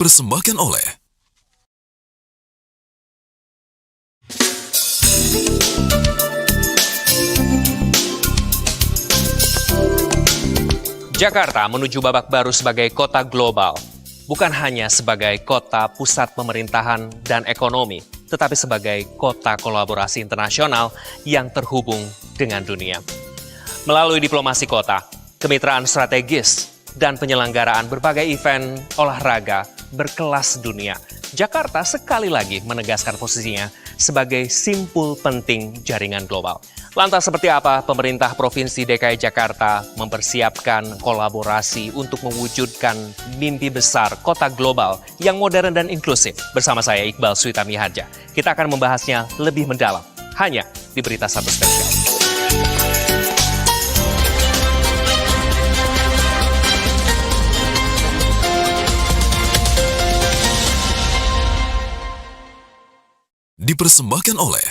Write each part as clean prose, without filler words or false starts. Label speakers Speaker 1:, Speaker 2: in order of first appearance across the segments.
Speaker 1: Dipersembahkan oleh
Speaker 2: Jakarta menuju babak baru sebagai kota global, bukan hanya sebagai kota pusat pemerintahan dan ekonomi, tetapi sebagai kota kolaborasi internasional yang terhubung dengan dunia. Melalui diplomasi kota, kemitraan strategis, dan penyelenggaraan berbagai event olahraga berkelas dunia, Jakarta sekali lagi menegaskan posisinya sebagai simpul penting jaringan global. Lantas seperti apa pemerintah Provinsi DKI Jakarta mempersiapkan kolaborasi untuk mewujudkan mimpi besar kota global yang modern dan inklusif? Bersama saya Iqbal Suitami Harja. Kita akan membahasnya lebih mendalam hanya di Berita Satu Spesial.
Speaker 1: dipersembahkan oleh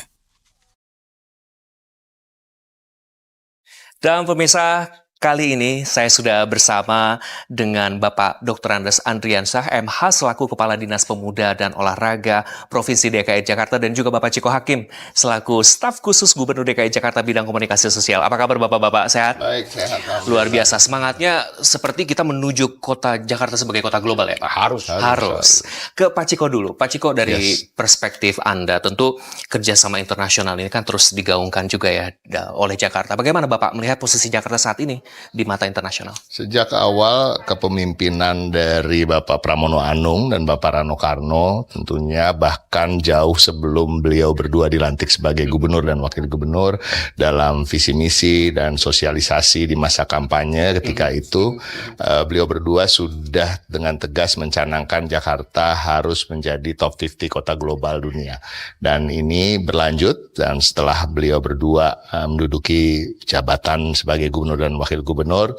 Speaker 2: Dan pemirsa, kali ini saya sudah bersama dengan Bapak Dr. Andes Andriansyah, MH selaku Kepala Dinas Pemuda dan Olahraga Provinsi DKI Jakarta, dan juga Bapak Ciko Hakim selaku Staf Khusus Gubernur DKI Jakarta bidang komunikasi sosial. Apa kabar Bapak-Bapak? Sehat?
Speaker 3: Baik, sehat.
Speaker 2: Luar biasa. Semangatnya seperti kita menuju kota Jakarta sebagai kota global ya Pak? Harus. Ke Pak Ciko dulu. Pak Ciko, dari perspektif Anda, tentu kerjasama internasional ini kan terus digaungkan juga ya oleh Jakarta. Bagaimana Bapak melihat posisi Jakarta saat ini di mata internasional?
Speaker 3: Sejak awal kepemimpinan dari Bapak Pramono Anung dan Bapak Rano Karno, tentunya bahkan jauh sebelum beliau berdua dilantik sebagai gubernur dan wakil gubernur, dalam visi misi dan sosialisasi di masa kampanye ketika itu, beliau berdua sudah dengan tegas mencanangkan Jakarta harus menjadi top 50 kota global dunia. Dan ini berlanjut, dan setelah beliau berdua menduduki jabatan sebagai gubernur dan wakil gubernur,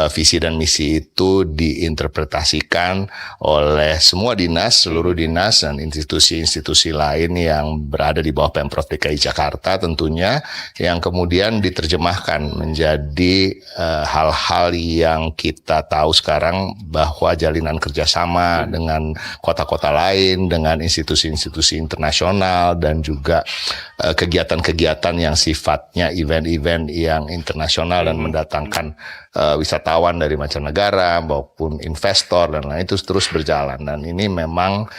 Speaker 3: visi dan misi itu diinterpretasikan oleh semua dinas, seluruh dinas dan institusi-institusi lain yang berada di bawah Pemprov DKI Jakarta tentunya, yang kemudian diterjemahkan menjadi hal-hal yang kita tahu sekarang, bahwa jalinan kerjasama dengan kota-kota lain, dengan institusi-institusi internasional, dan juga kegiatan-kegiatan yang sifatnya event-event yang internasional dan mendatangkan wisatawan dari mancanegara maupun investor dan lain itu terus berjalan. Dan ini memang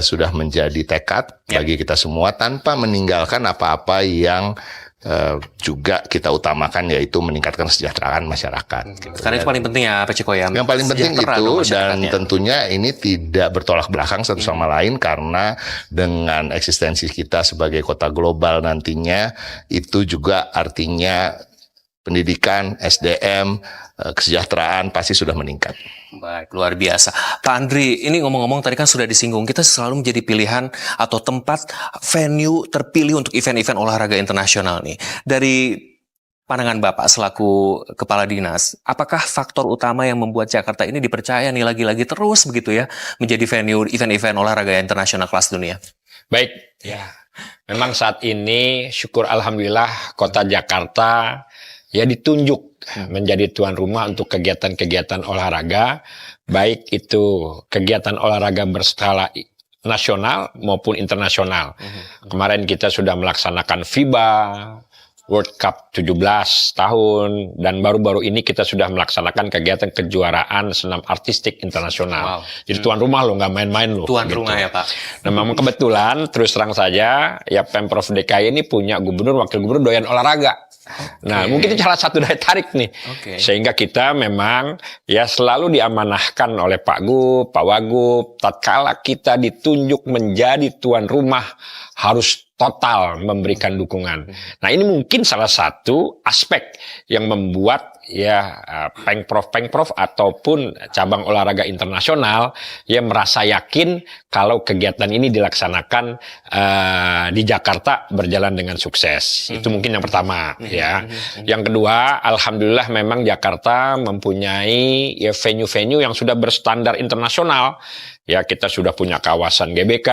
Speaker 3: sudah menjadi tekad bagi kita semua, tanpa meninggalkan apa-apa yang juga kita utamakan, yaitu meningkatkan kesejahteraan masyarakat.
Speaker 2: Karena itu paling penting ya Pak Ciko ya.
Speaker 3: Yang paling penting itu, dan tentunya ini tidak bertolak belakang satu sama lain, karena dengan eksistensi kita sebagai kota global nantinya, itu juga artinya pendidikan, SDM, kesejahteraan pasti sudah meningkat.
Speaker 2: Baik, luar biasa. Pak Andri, ini ngomong-ngomong tadi kan sudah disinggung, kita selalu menjadi pilihan atau tempat venue terpilih untuk event-event olahraga internasional nih. Dari pandangan Bapak selaku Kepala Dinas, apakah faktor utama yang membuat Jakarta ini dipercaya nih lagi-lagi terus begitu ya menjadi venue event-event olahraga internasional kelas dunia?
Speaker 4: Baik, ya. Memang saat ini syukur alhamdulillah kota Jakarta ya ditunjuk menjadi tuan rumah untuk kegiatan-kegiatan olahraga, baik itu kegiatan olahraga berskala nasional maupun internasional. Kemarin kita sudah melaksanakan FIBA World Cup 17 tahun, dan baru-baru ini kita sudah melaksanakan kegiatan kejuaraan senam artistik internasional. Jadi tuan rumah loh, nggak main-main loh.
Speaker 2: Tuan rumah ya Pak.
Speaker 4: Nah, memang kebetulan terus terang saja ya Pemprov DKI ini punya gubernur, wakil gubernur doyan olahraga. Nah, mungkin itu salah satu daya tarik nih. Sehingga kita memang ya selalu diamanahkan oleh Pak Gub, Pak Wagub, tatkala kita ditunjuk menjadi tuan rumah harus total memberikan dukungan. Nah, ini mungkin salah satu aspek yang membuat ya pengprov ataupun cabang olahraga internasional ya merasa yakin kalau kegiatan ini dilaksanakan di Jakarta berjalan dengan sukses. Itu mungkin yang pertama ya. Yang kedua, alhamdulillah memang Jakarta mempunyai ya venue-venue yang sudah berstandar internasional. Ya, kita sudah punya kawasan GBK,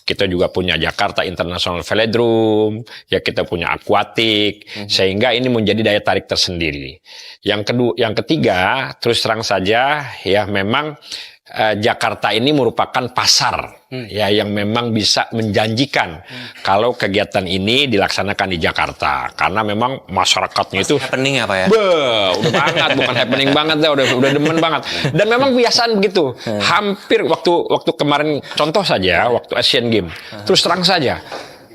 Speaker 4: kita juga punya Jakarta International Velodrome, ya kita punya akuatik, sehingga ini menjadi daya tarik tersendiri. Yang ketiga, terus terang saja, ya memang Jakarta ini merupakan pasar ya yang memang bisa menjanjikan kalau kegiatan ini dilaksanakan di Jakarta, karena memang masyarakatnya itu
Speaker 2: happening ya Pak ya?
Speaker 4: udah banget, bukan happening banget ya, udah demen banget. Dan memang kebiasaan begitu. Hampir waktu kemarin contoh saja waktu Asian Games, terus terang saja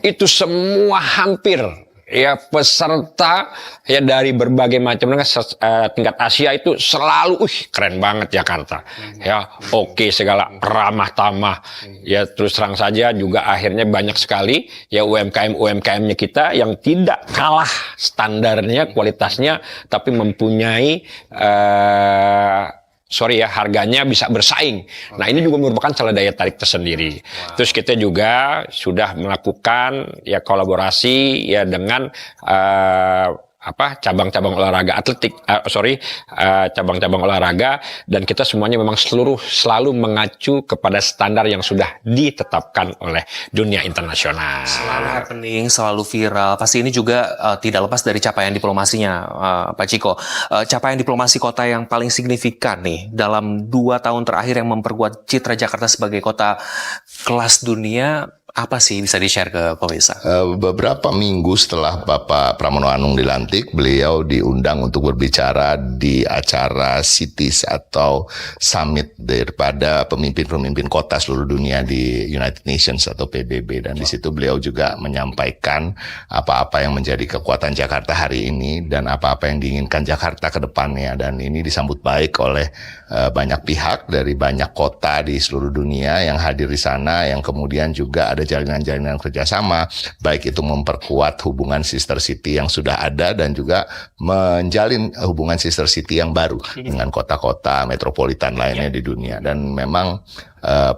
Speaker 4: itu semua hampir ya peserta ya dari berbagai macam tingkat Asia itu selalu keren banget Jakarta. Ya, oke, segala ramah tamah. Ya terus terang saja juga akhirnya banyak sekali ya UMKM-UMKM-nya kita yang tidak kalah standarnya, kualitasnya, tapi mempunyai harganya bisa bersaing. Nah, ini juga merupakan salah daya tarik tersendiri. Terus kita juga sudah melakukan ya kolaborasi ya dengan cabang-cabang olahraga atletik, cabang-cabang olahraga, dan kita semuanya memang selalu mengacu kepada standar yang sudah ditetapkan oleh dunia internasional.
Speaker 2: Selalu happening, selalu viral. Pasti ini juga tidak lepas dari capaian diplomasinya, Pak Ciko. Capaian diplomasi kota yang paling signifikan nih dalam 2 tahun terakhir yang memperkuat citra Jakarta sebagai kota kelas dunia, apa sih, bisa di-share ke pemirsa?
Speaker 3: Beberapa minggu setelah Bapak Pramono Anung dilantik, beliau diundang untuk berbicara di acara Cities atau Summit daripada pemimpin-pemimpin kota seluruh dunia di United Nations atau PBB, dan di situ beliau juga menyampaikan apa-apa yang menjadi kekuatan Jakarta hari ini dan apa-apa yang diinginkan Jakarta ke depannya, dan ini disambut baik oleh banyak pihak dari banyak kota di seluruh dunia yang hadir di sana, yang kemudian juga ada jalinan-jalinan kerjasama, baik itu memperkuat hubungan sister city yang sudah ada dan juga menjalin hubungan sister city yang baru dengan kota-kota metropolitan lainnya di dunia. Dan memang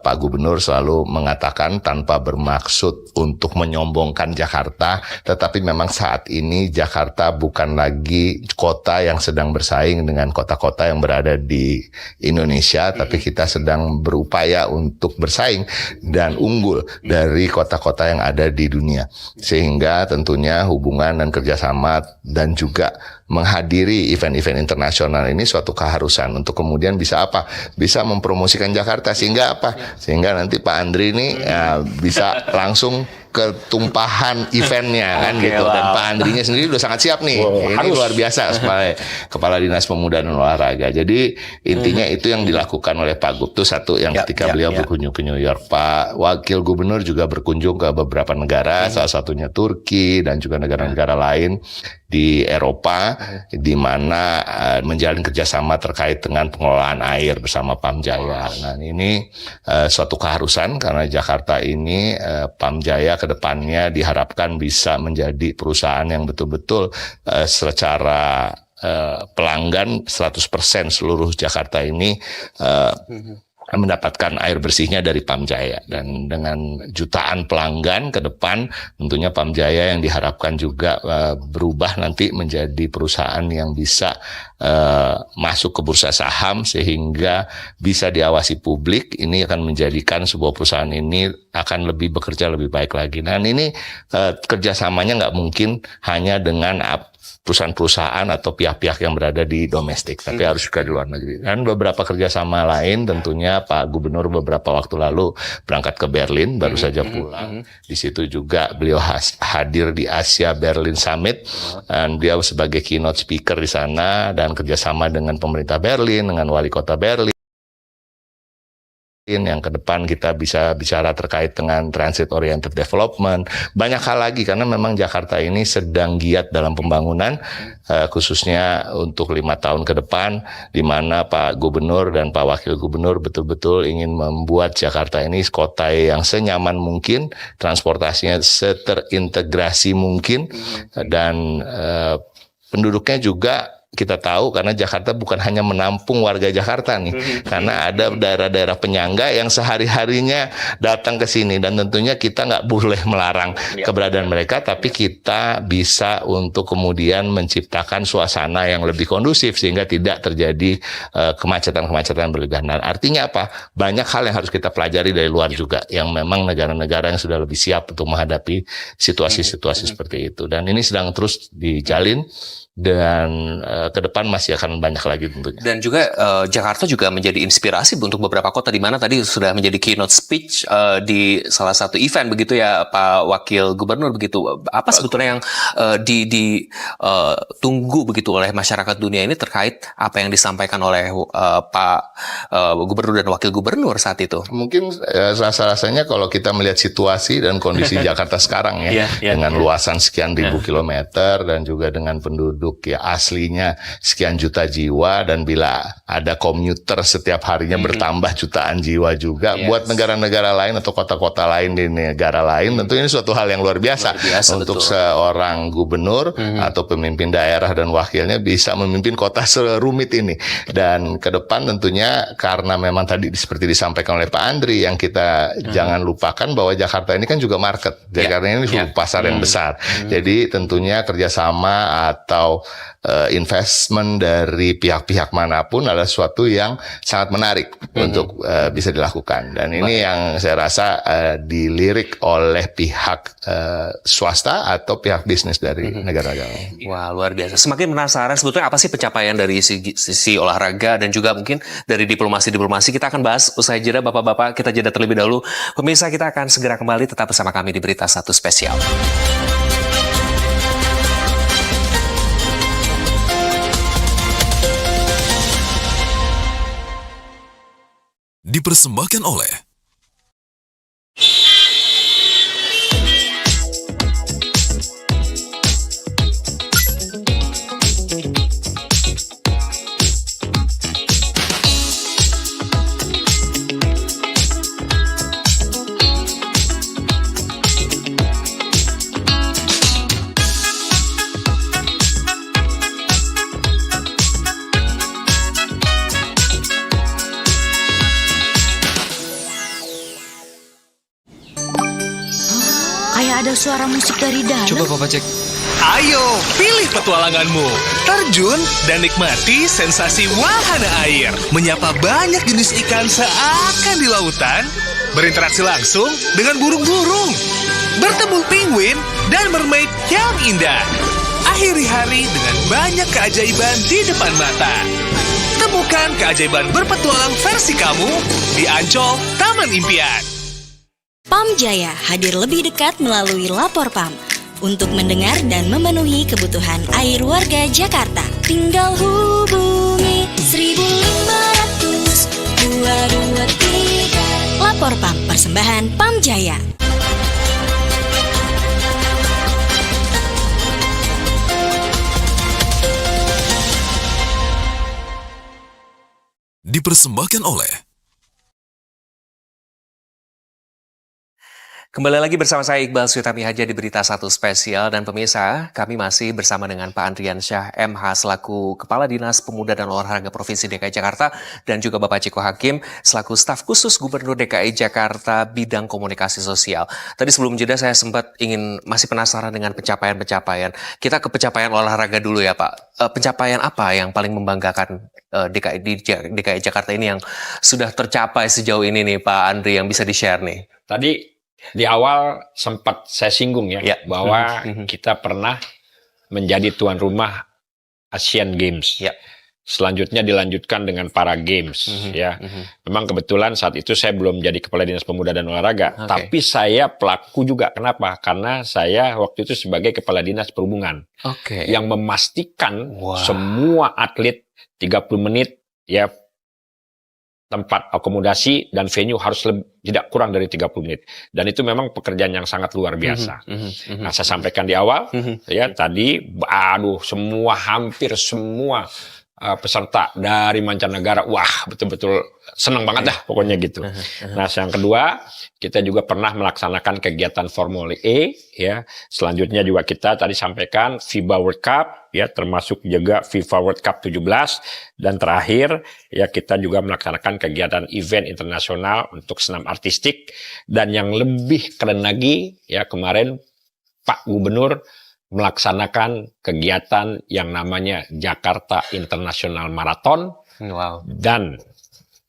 Speaker 3: Pak Gubernur selalu mengatakan tanpa bermaksud untuk menyombongkan Jakarta, tetapi memang saat ini Jakarta bukan lagi kota yang sedang bersaing dengan kota-kota yang berada di Indonesia, tapi kita sedang berupaya untuk bersaing dan unggul dari kota-kota yang ada di dunia. Sehingga tentunya hubungan dan kerjasama dan juga menghadiri event-event internasional ini suatu keharusan untuk kemudian bisa apa? Bisa mempromosikan Jakarta, sehingga apa? Sehingga nanti Pak Andri ini bisa langsung ketumpahan eventnya kan gitu. Dan Pak Andrinya sendiri udah sangat siap nih. Ini luar biasa sebagai Kepala Dinas Pemuda dan Olahraga. Jadi intinya itu yang dilakukan oleh Pak Gub tuh satu, yang ketika beliau berkunjung ke New York. Pak Wakil Gubernur juga berkunjung ke beberapa negara, salah satunya Turki dan juga negara-negara lain di Eropa, di mana menjalin kerjasama terkait dengan pengelolaan air bersama Pamjaya. Nah, ini suatu keharusan karena Jakarta ini Pamjaya ke depannya diharapkan bisa menjadi perusahaan yang betul-betul secara pelanggan 100% seluruh Jakarta ini mendapatkan air bersihnya dari Pamjaya, dan dengan jutaan pelanggan ke depan tentunya Pamjaya yang diharapkan juga berubah nanti menjadi perusahaan yang bisa masuk ke bursa saham sehingga bisa diawasi publik. Ini akan menjadikan sebuah perusahaan ini akan lebih bekerja lebih baik lagi. Dan ini kerjasamanya nggak mungkin hanya dengan perusahaan-perusahaan atau pihak-pihak yang berada di domestik, tapi harus juga di luar negeri. Dan beberapa kerjasama lain tentunya Pak Gubernur beberapa waktu lalu berangkat ke Berlin, baru saja pulang. Di situ juga beliau hadir di Asia Berlin Summit, dan dia sebagai keynote speaker di sana, dan kerjasama dengan pemerintah Berlin, dengan wali kota Berlin, yang ke depan kita bisa bicara terkait dengan transit oriented development, banyak hal lagi, karena memang Jakarta ini sedang giat dalam pembangunan, khususnya untuk 5 tahun ke depan, di mana Pak Gubernur dan Pak Wakil Gubernur betul-betul ingin membuat Jakarta ini kota yang senyaman mungkin, transportasinya seterintegrasi mungkin, dan penduduknya juga kita tahu, karena Jakarta bukan hanya menampung warga Jakarta nih, karena ada daerah-daerah penyangga yang sehari-harinya datang ke sini, dan tentunya kita nggak boleh melarang keberadaan mereka, tapi kita bisa untuk kemudian menciptakan suasana yang lebih kondusif sehingga tidak terjadi kemacetan-kemacetan berlebihan. Artinya apa? Banyak hal yang harus kita pelajari dari luar juga, yang memang negara-negara yang sudah lebih siap untuk menghadapi situasi-situasi seperti itu, dan ini sedang terus dijalin. dan ke depan masih akan banyak lagi tentunya.
Speaker 2: Dan juga Jakarta juga menjadi inspirasi untuk beberapa kota, di mana tadi sudah menjadi keynote speech di salah satu event begitu ya Pak Wakil Gubernur begitu. Apa sebetulnya yang ditunggu begitu oleh masyarakat dunia ini terkait apa yang disampaikan oleh Pak Gubernur dan Wakil Gubernur saat itu?
Speaker 3: Mungkin rasa-rasanya kalau kita melihat situasi dan kondisi Jakarta sekarang ya, dengan luasan sekian ribu kilometer dan juga dengan penduduk ya aslinya sekian juta jiwa, dan bila ada komuter setiap harinya bertambah jutaan jiwa juga, buat negara-negara lain atau kota-kota lain di negara lain tentu ini suatu hal yang luar biasa untuk seorang gubernur atau pemimpin daerah dan wakilnya bisa memimpin kota serumit ini. Dan ke depan tentunya karena memang tadi seperti disampaikan oleh Pak Andri, yang kita jangan lupakan bahwa Jakarta ini kan juga market. Jakarta ini pasar yang besar. Jadi tentunya kerjasama atau investment dari pihak-pihak manapun adalah sesuatu yang sangat menarik untuk bisa dilakukan. Dan ini yang saya rasa dilirik oleh pihak swasta atau pihak bisnis dari negara-negara.
Speaker 2: Wah, luar biasa. Semakin penasaran sebetulnya apa sih pencapaian dari sisi olahraga dan juga mungkin dari diplomasi. Kita akan bahas usai jeda, Bapak-bapak. Kita jeda terlebih dahulu. Pemirsa, kita akan segera kembali tetap bersama kami di Berita Satu Spesial.
Speaker 1: Dipersembahkan oleh
Speaker 5: Ada suara musik dari dalam.
Speaker 6: Coba Papa cek. Ayo, pilih petualanganmu. Terjun dan nikmati sensasi wahana air. Menyapa banyak jenis ikan seakan di lautan. Berinteraksi langsung dengan burung-burung. Bertemu penguin dan mermaid yang indah. Akhiri hari dengan banyak keajaiban di depan mata. Temukan keajaiban berpetualang versi kamu di Ancol Taman Impian.
Speaker 5: PAM Jaya hadir lebih dekat melalui Lapor PAM untuk mendengar dan memenuhi kebutuhan air warga Jakarta. Tinggal hubungi 1500 223. Lapor PAM, persembahan PAM Jaya.
Speaker 1: dipersembahkan oleh
Speaker 2: Kembali lagi bersama saya Iqbal Switami Haja di Berita Satu Spesial, dan pemirsa, kami masih bersama dengan Pak Andrian Syah MH selaku Kepala Dinas Pemuda dan Olahraga Provinsi DKI Jakarta, dan juga Bapak Ciko Hakim selaku staf khusus Gubernur DKI Jakarta bidang komunikasi sosial. Tadi sebelum jeda saya sempat masih penasaran dengan pencapaian-pencapaian. Kita ke pencapaian olahraga dulu ya Pak. Pencapaian apa yang paling membanggakan DKI Jakarta ini yang sudah tercapai sejauh ini nih Pak Andri, yang bisa di-share nih?
Speaker 4: Tadi di awal sempat saya singgung ya, bahwa kita pernah menjadi tuan rumah Asian Games.
Speaker 2: Ya.
Speaker 4: Selanjutnya dilanjutkan dengan Para Games. Memang kebetulan saat itu saya belum jadi Kepala Dinas Pemuda dan Olahraga, tapi saya pelaku juga. Kenapa? Karena saya waktu itu sebagai Kepala Dinas Perhubungan yang memastikan semua atlet 30 menit ya tempat akomodasi dan venue harus tidak kurang dari 30 menit. Dan itu memang pekerjaan yang sangat luar biasa. Nah, saya sampaikan di awal, ya tadi, hampir semua peserta dari mancanegara, wah betul-betul senang banget dah pokoknya gitu. Nah, yang kedua, kita juga pernah melaksanakan kegiatan Formula E, ya. Selanjutnya juga kita tadi sampaikan FIBA World Cup, ya, termasuk juga FIFA World Cup 17, dan terakhir ya kita juga melaksanakan kegiatan event internasional untuk senam artistik. Dan yang lebih keren lagi, ya, kemarin Pak Gubernur melaksanakan kegiatan yang namanya Jakarta International Marathon dan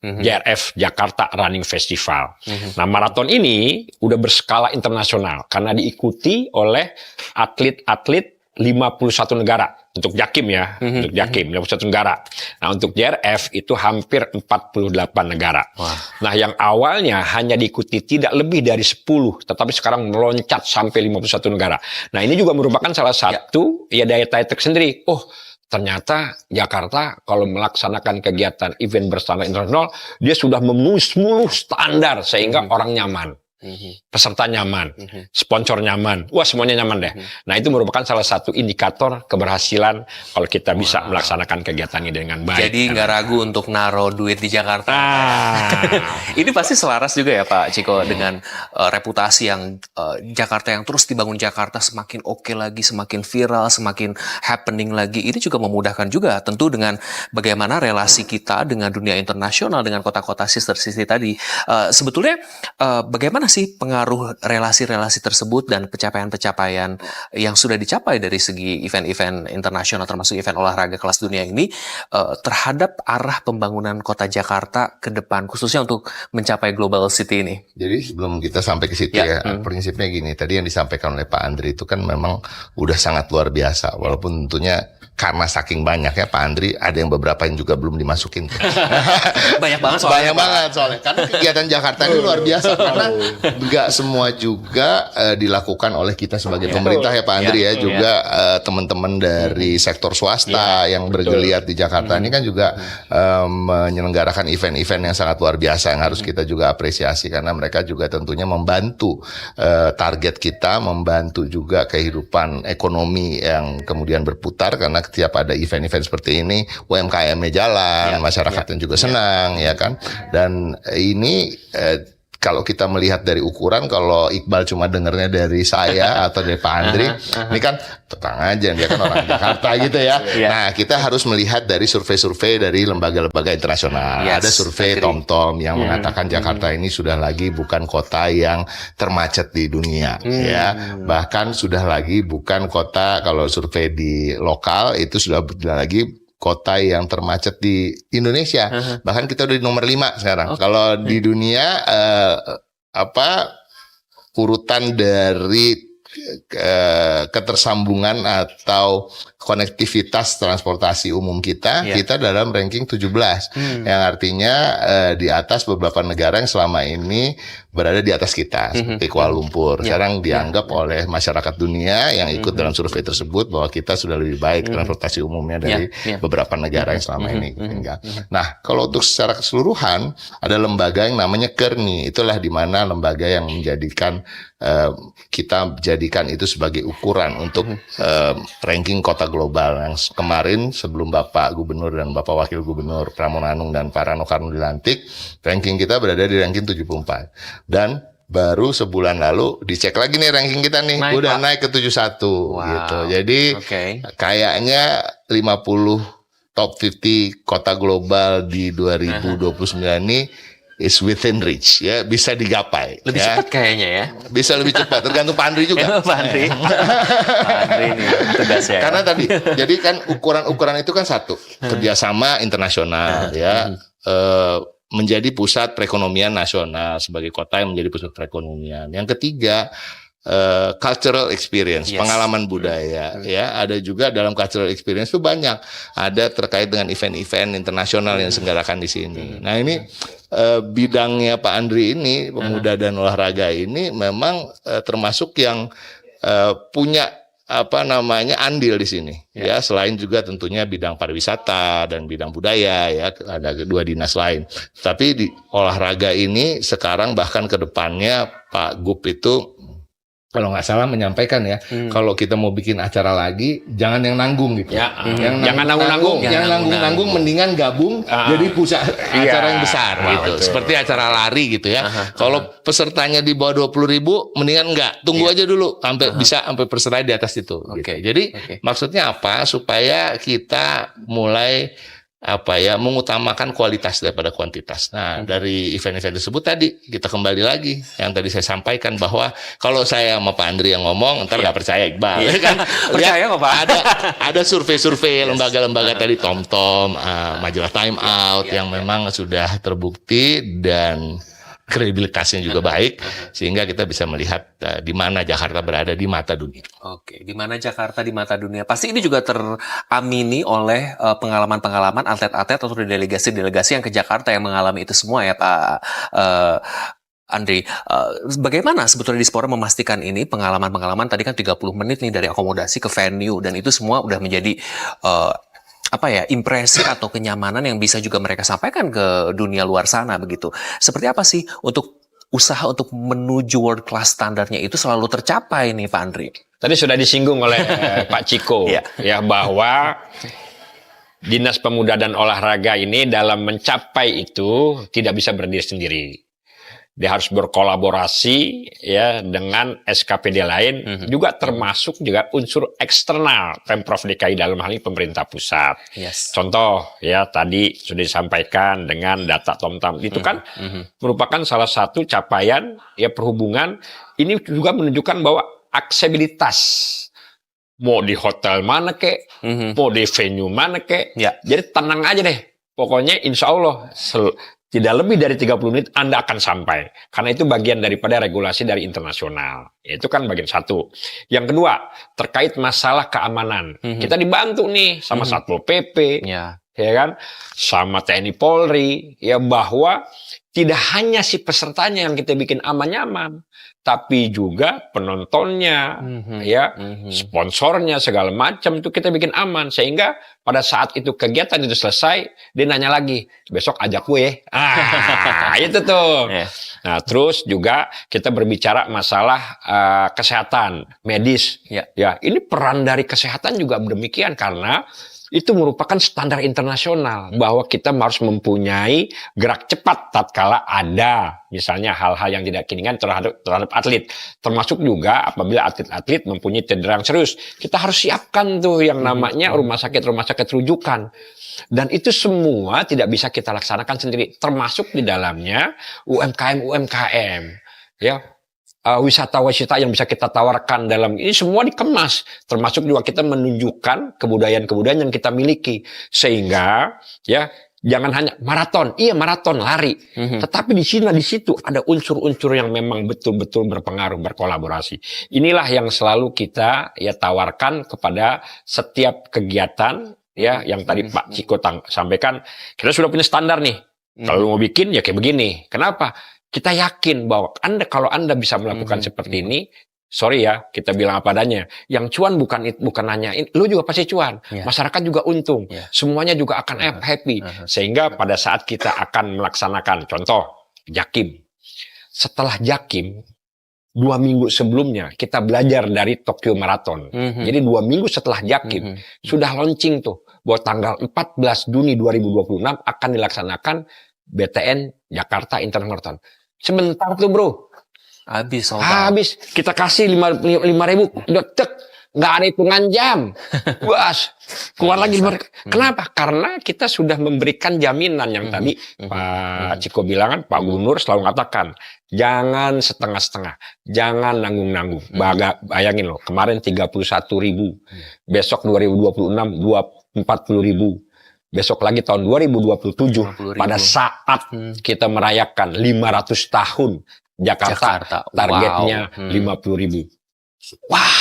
Speaker 4: JRF Jakarta Running Festival. Nah, maraton ini udah berskala internasional karena diikuti oleh atlet-atlet 51 negara untuk Jakim ya, untuk Jakim 51 negara. Nah, untuk JRF itu hampir 48 negara.
Speaker 2: Wah.
Speaker 4: Nah, yang awalnya hanya diikuti tidak lebih dari 10, tetapi sekarang meloncat sampai 51 negara. Nah, ini juga merupakan salah satu daya tarik tersendiri. Oh, ternyata Jakarta kalau melaksanakan kegiatan event berstandar internasional, dia sudah memenuhi seluruh standar sehingga orang nyaman. Peserta nyaman, sponsor nyaman, wah semuanya nyaman deh. Nah, itu merupakan salah satu indikator keberhasilan kalau kita bisa melaksanakan kegiatan ini dengan baik.
Speaker 2: Jadi nggak ragu untuk naruh duit di Jakarta. Ini pasti selaras juga ya Pak Ciko dengan reputasi yang Jakarta yang terus dibangun Jakarta semakin oke lagi, semakin viral, semakin happening lagi. Ini juga memudahkan juga tentu dengan bagaimana relasi kita dengan dunia internasional, dengan kota-kota sister city tadi. Sebetulnya bagaimana sih pengaruh relasi-relasi tersebut dan pencapaian-pencapaian yang sudah dicapai dari segi event-event internasional termasuk event olahraga kelas dunia ini terhadap arah pembangunan kota Jakarta ke depan khususnya untuk mencapai global city ini?
Speaker 3: Jadi sebelum kita sampai ke situ prinsipnya gini, tadi yang disampaikan oleh Pak Andri itu kan memang udah sangat luar biasa, walaupun tentunya karena saking banyaknya Pak Andri, ada yang beberapa yang juga belum dimasukin.
Speaker 2: Banyak banget soalnya.
Speaker 3: Banyak banget soalnya. Karena kegiatan Jakarta ini luar biasa. Karena nggak semua juga dilakukan oleh kita sebagai pemerintah ya Pak Andri ya. Juga teman-teman dari sektor swasta yang bergeliat di Jakarta ini kan juga menyelenggarakan event-event yang sangat luar biasa yang harus kita juga apresiasi. Karena mereka juga tentunya membantu target kita, membantu juga kehidupan ekonomi yang kemudian berputar. Karena setiap ada event-event seperti ini, UMKM-nya jalan, masyarakatnya juga senang, ya kan. Dan ini kalau kita melihat dari ukuran, kalau Iqbal cuma dengernya dari saya atau dari Pak Andri, ini kan tenang aja, dia kan orang Jakarta gitu ya. Nah, kita harus melihat dari survei-survei dari lembaga-lembaga internasional. Ada survei TomTom yang mengatakan Jakarta ini sudah lagi bukan kota yang termacet di dunia, ya. Bahkan sudah lagi bukan kota, kalau survei di lokal itu sudah lagi kota yang termacet di Indonesia. Bahkan kita udah di nomor 5 sekarang. Kalau di dunia urutan dari ketersambungan atau konektivitas transportasi umum kita dalam ranking 17 yang artinya di atas beberapa negara yang selama ini berada di atas kita seperti Kuala Lumpur. Sekarang dianggap oleh masyarakat dunia yang ikut dalam survei tersebut bahwa kita sudah lebih baik transportasi umumnya dari beberapa negara yang selama ini. Nah, kalau untuk secara keseluruhan ada lembaga yang namanya KERNI. Itulah di mana lembaga yang menjadikan kita jadikan itu sebagai ukuran untuk ranking kota global. Yang kemarin sebelum Bapak Gubernur dan Bapak Wakil Gubernur Pramono Anung dan Pak Rano Karno dilantik, ranking kita berada di ranking 74. Dan baru sebulan lalu dicek lagi nih ranking kita nih, udah naik ke 71 gitu. Jadi kayaknya 50 top 50 kota global di 2029 ini is within reach, ya, bisa digapai.
Speaker 2: Lebih cepat kayaknya ya.
Speaker 3: Bisa lebih cepat, tergantung Pak Andri juga.
Speaker 2: Pak Andri. Pak Andri ini tegas ya.
Speaker 3: Karena tadi, jadi kan ukuran-ukuran itu kan satu, kerjasama internasional, ya, menjadi pusat perekonomian nasional sebagai kota yang menjadi pusat perekonomian. Yang ketiga, cultural experience, pengalaman budaya, ya, ada juga dalam cultural experience itu banyak, ada terkait dengan event-event internasional yang diselenggarakan di sini. Nah, ini bidangnya Pak Andri ini, pemuda dan olahraga ini memang termasuk yang punya andil di sini, ya, selain juga tentunya bidang pariwisata dan bidang budaya, ya, ada kedua dinas lain. Tapi di olahraga ini sekarang bahkan ke depannya Pak Gub itu kalau nggak salah menyampaikan ya, kalau kita mau bikin acara lagi, jangan yang nanggung gitu.
Speaker 4: Jangan nanggung-nanggung.
Speaker 3: Yang nanggung-nanggung mendingan gabung jadi pusat acara yang besar gitu.
Speaker 4: Betul.
Speaker 3: Seperti acara lari gitu ya. Kalau pesertanya di bawah 20.000, mendingan nggak. Tunggu aja dulu sampai bisa sampai peserta di atas itu. Gitu. Jadi maksudnya apa? Supaya kita mulai mengutamakan kualitas daripada kuantitas. Nah, dari event-event tersebut tadi kita kembali lagi yang tadi saya sampaikan bahwa kalau saya sama Pak Andri yang ngomong, ntar nggak percaya Iqbal, kan?
Speaker 2: Percaya kok Pak.
Speaker 3: Ada survei-survei lembaga-lembaga tadi TomTom, majalah Time Out yang memang sudah terbukti dan kredibilitasnya juga baik, sehingga kita bisa melihat di mana Jakarta berada di mata dunia.
Speaker 2: Oke, di mana Jakarta di mata dunia. Pasti ini juga teramini oleh pengalaman-pengalaman atlet-atlet atau delegasi-delegasi yang ke Jakarta yang mengalami itu semua ya Pak Andri. Bagaimana sebetulnya Dispora memastikan ini pengalaman-pengalaman tadi kan 30 menit nih dari akomodasi ke venue dan itu semua udah menjadi impresi atau kenyamanan yang bisa juga mereka sampaikan ke dunia luar sana begitu. Seperti apa sih untuk usaha untuk menuju world class standarnya itu selalu tercapai nih Pak Andri?
Speaker 4: Tadi sudah disinggung oleh Pak Ciko ya bahwa Dinas Pemuda dan Olahraga ini dalam mencapai itu tidak bisa berdiri sendiri. Dia harus berkolaborasi ya dengan SKPD lain, juga termasuk juga unsur eksternal Pemprov DKI dalam hal ini pemerintah pusat. Contoh ya tadi sudah disampaikan dengan data TomTom itu kan merupakan salah satu capaian ya perhubungan. Ini juga menunjukkan bahwa aksesibilitas mau di hotel mana kek, mau di venue mana kek, jadi tenang aja deh. Pokoknya insya Allah tidak lebih dari 30 menit Anda akan sampai. Karena itu bagian daripada regulasi dari internasional. Itu kan bagian satu. Yang kedua, terkait masalah keamanan. Kita dibantu nih sama Satpol PP, ya kan, sama TNI Polri, ya bahwa tidak hanya si pesertanya yang kita bikin aman-nyaman, tapi juga penontonnya, sponsornya segala macam itu kita bikin aman sehingga pada saat itu kegiatan itu selesai dia nanya lagi besok ajak gue, itu tuh. Nah terus juga kita berbicara masalah kesehatan medis, ya ini peran dari kesehatan juga demikian karena itu merupakan standar internasional bahwa kita harus mempunyai gerak cepat tatkala ada misalnya hal-hal yang tidak keinginan terhadap atlet, termasuk juga apabila atlet-atlet mempunyai cedera yang serius, kita harus siapkan tuh yang namanya rumah sakit rujukan. Dan itu semua tidak bisa kita laksanakan sendiri, termasuk di dalamnya UMKM ya. Wisata-wisata yang bisa kita tawarkan dalam ini semua dikemas, termasuk juga kita menunjukkan kebudayaan-kebudayaan yang kita miliki sehingga ya jangan hanya maraton, maraton lari, tetapi di situ ada unsur-unsur yang memang betul-betul berpengaruh, berkolaborasi. Inilah yang selalu kita ya tawarkan kepada setiap kegiatan ya yang tadi Pak Ciko sampaikan. Kita sudah punya standar nih. Kalau mau bikin ya kayak begini. Kenapa? Kita yakin bahwa kalau Anda bisa melakukan seperti ini, sorry ya, kita bilang apa adanya. Yang cuan bukan hanya lu juga pasti cuan. Masyarakat juga untung. Semuanya juga akan happy. Sehingga pada saat kita akan melaksanakan, contoh, Jakim. Setelah Jakim, 2 minggu sebelumnya kita belajar dari Tokyo Marathon. Jadi 2 minggu setelah Jakim, sudah launching tuh. Bahwa tanggal 14 Juni 2026 akan dilaksanakan BTN Jakarta International Marathon. Sebentar tuh bro, habis kita kasih 5.000 detek, nggak ada hitungan jam, bas keluar lagi. Kenapa? Karena kita sudah memberikan jaminan yang tadi Pak Ciko bilang kan, Pak Gubernur selalu mengatakan jangan setengah-setengah, jangan nanggung-nanggung. Bayangin loh, kemarin 31.000, besok 2026 40.000. Besok lagi tahun 2027 pada saat kita merayakan 500 tahun Jakarta. Targetnya 50.000. Wah,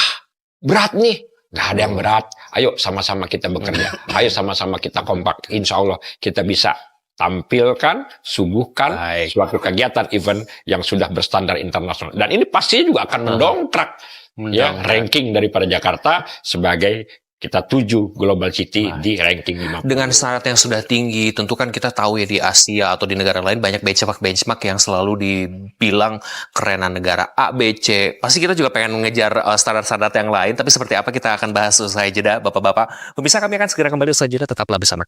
Speaker 4: berat nih. Nggak ada yang berat. Ayo sama-sama kita bekerja. Ayo sama-sama kita kompak. Insya Allah kita bisa tampilkan, suguhkan suatu kegiatan event yang sudah berstandar internasional. Dan ini pastinya juga akan mendongkrak ya ranking daripada Jakarta sebagai kita tuju Global City di ranking 5.
Speaker 2: Dengan syarat yang sudah tinggi, tentu kan kita tahu ya di Asia atau di negara lain banyak benchmark yang selalu dibilang kerenan negara A, B, C. Pasti kita juga pengen mengejar standar-standar yang lain, tapi seperti apa kita akan bahas usai jeda, Bapak-Bapak. Pemirsa, kami akan segera kembali usai jeda, tetaplah bersama.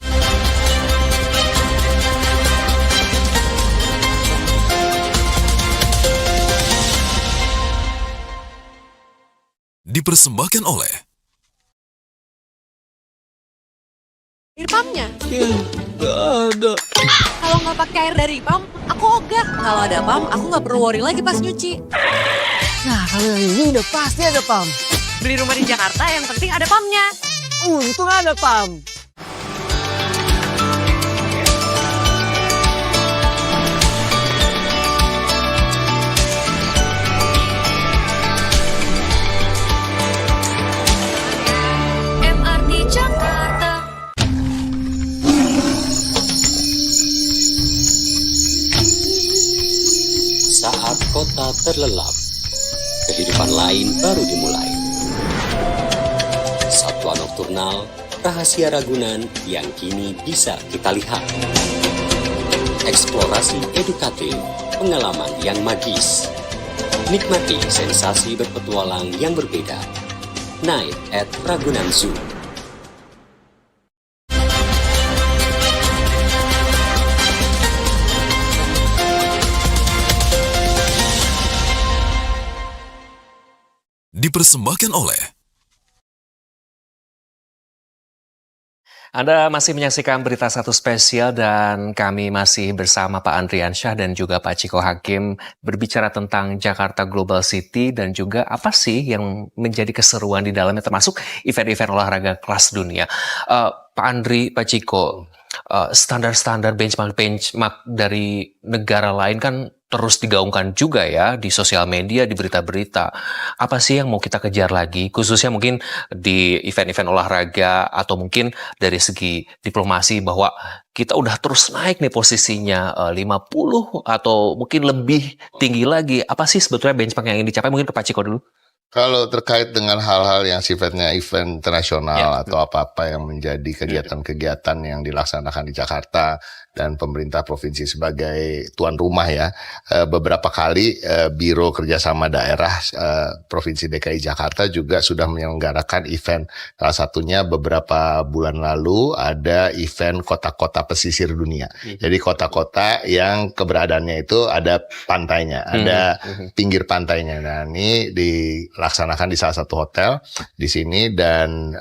Speaker 1: Dipersembahkan oleh
Speaker 7: Irpamnya?
Speaker 8: Gak ada.
Speaker 7: Kalau nggak pakai air dari pam, aku ogah. Kalau ada pam, aku nggak perlu worry lagi pas nyuci.
Speaker 8: Nah, kalau yang ini udah pasti ada pam.
Speaker 7: Beli rumah di Jakarta, yang penting ada pamnya.
Speaker 8: Untung ada pam.
Speaker 1: kota terlelap. Kehidupan lain baru dimulai. Satwa nokturnal, rahasia Ragunan yang kini bisa kita lihat. Eksplorasi edukatif, pengalaman yang magis. Nikmati sensasi berpetualang yang berbeda. Night at Ragunan Zoo.
Speaker 9: Dipersembahkan oleh
Speaker 2: Anda masih menyaksikan Berita Satu Spesial dan kami masih bersama Pak Andriansyah dan juga Pak Chiko Hakim berbicara tentang Jakarta Global City dan juga apa sih yang menjadi keseruan di dalamnya termasuk event-event olahraga kelas dunia. Pak Andri, Pak Chiko, standar-standar benchmark dari negara lain kan terus digaungkan juga ya di sosial media, di berita-berita. Apa sih yang mau kita kejar lagi? Khususnya mungkin di event-event olahraga atau mungkin dari segi diplomasi bahwa kita udah terus naik nih posisinya 50 atau mungkin lebih tinggi lagi. Apa sih sebetulnya benchmark yang ingin dicapai? Mungkin ke Pak Chiko dulu.
Speaker 3: Kalau terkait dengan hal-hal yang sifatnya event internasional atau apa-apa yang menjadi kegiatan-kegiatan yang dilaksanakan di Jakarta dan pemerintah provinsi sebagai tuan rumah ya, beberapa kali Biro Kerjasama Daerah Provinsi DKI Jakarta juga sudah menyelenggarakan event. Salah satunya beberapa bulan lalu ada event kota-kota pesisir dunia. Jadi kota-kota yang keberadaannya itu ada pantainya, ada pinggir pantainya. Nah, ini dilaksanakan di salah satu hotel di sini dan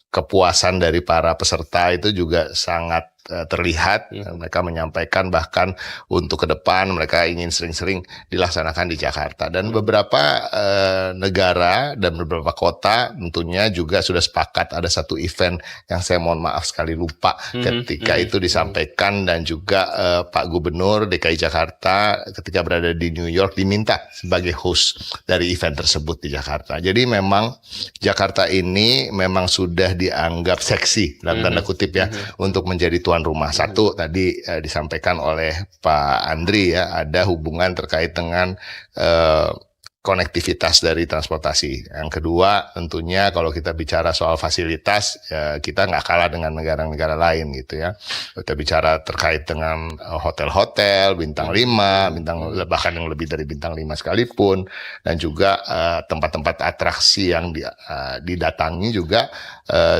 Speaker 3: kepuasan dari para peserta itu juga sangat terlihat. Mereka menyampaikan bahkan untuk ke depan mereka ingin sering-sering dilaksanakan di Jakarta dan beberapa negara dan beberapa kota tentunya juga sudah sepakat. Ada satu event yang saya mohon maaf sekali lupa ketika itu disampaikan dan juga Pak Gubernur DKI Jakarta ketika berada di New York diminta sebagai host dari event tersebut di Jakarta. Jadi memang Jakarta ini memang sudah dianggap seksi dalam tanda kutip ya untuk menjadi tuan rumah. Satu tadi disampaikan oleh Pak Andri ya, ada hubungan terkait dengan konektivitas dari transportasi. Yang kedua tentunya kalau kita bicara soal fasilitas ya, kita nggak kalah dengan negara-negara lain gitu ya. Kita bicara terkait dengan hotel-hotel bintang 5, bahkan yang lebih dari bintang 5 sekalipun, dan juga tempat-tempat atraksi yang didatangi juga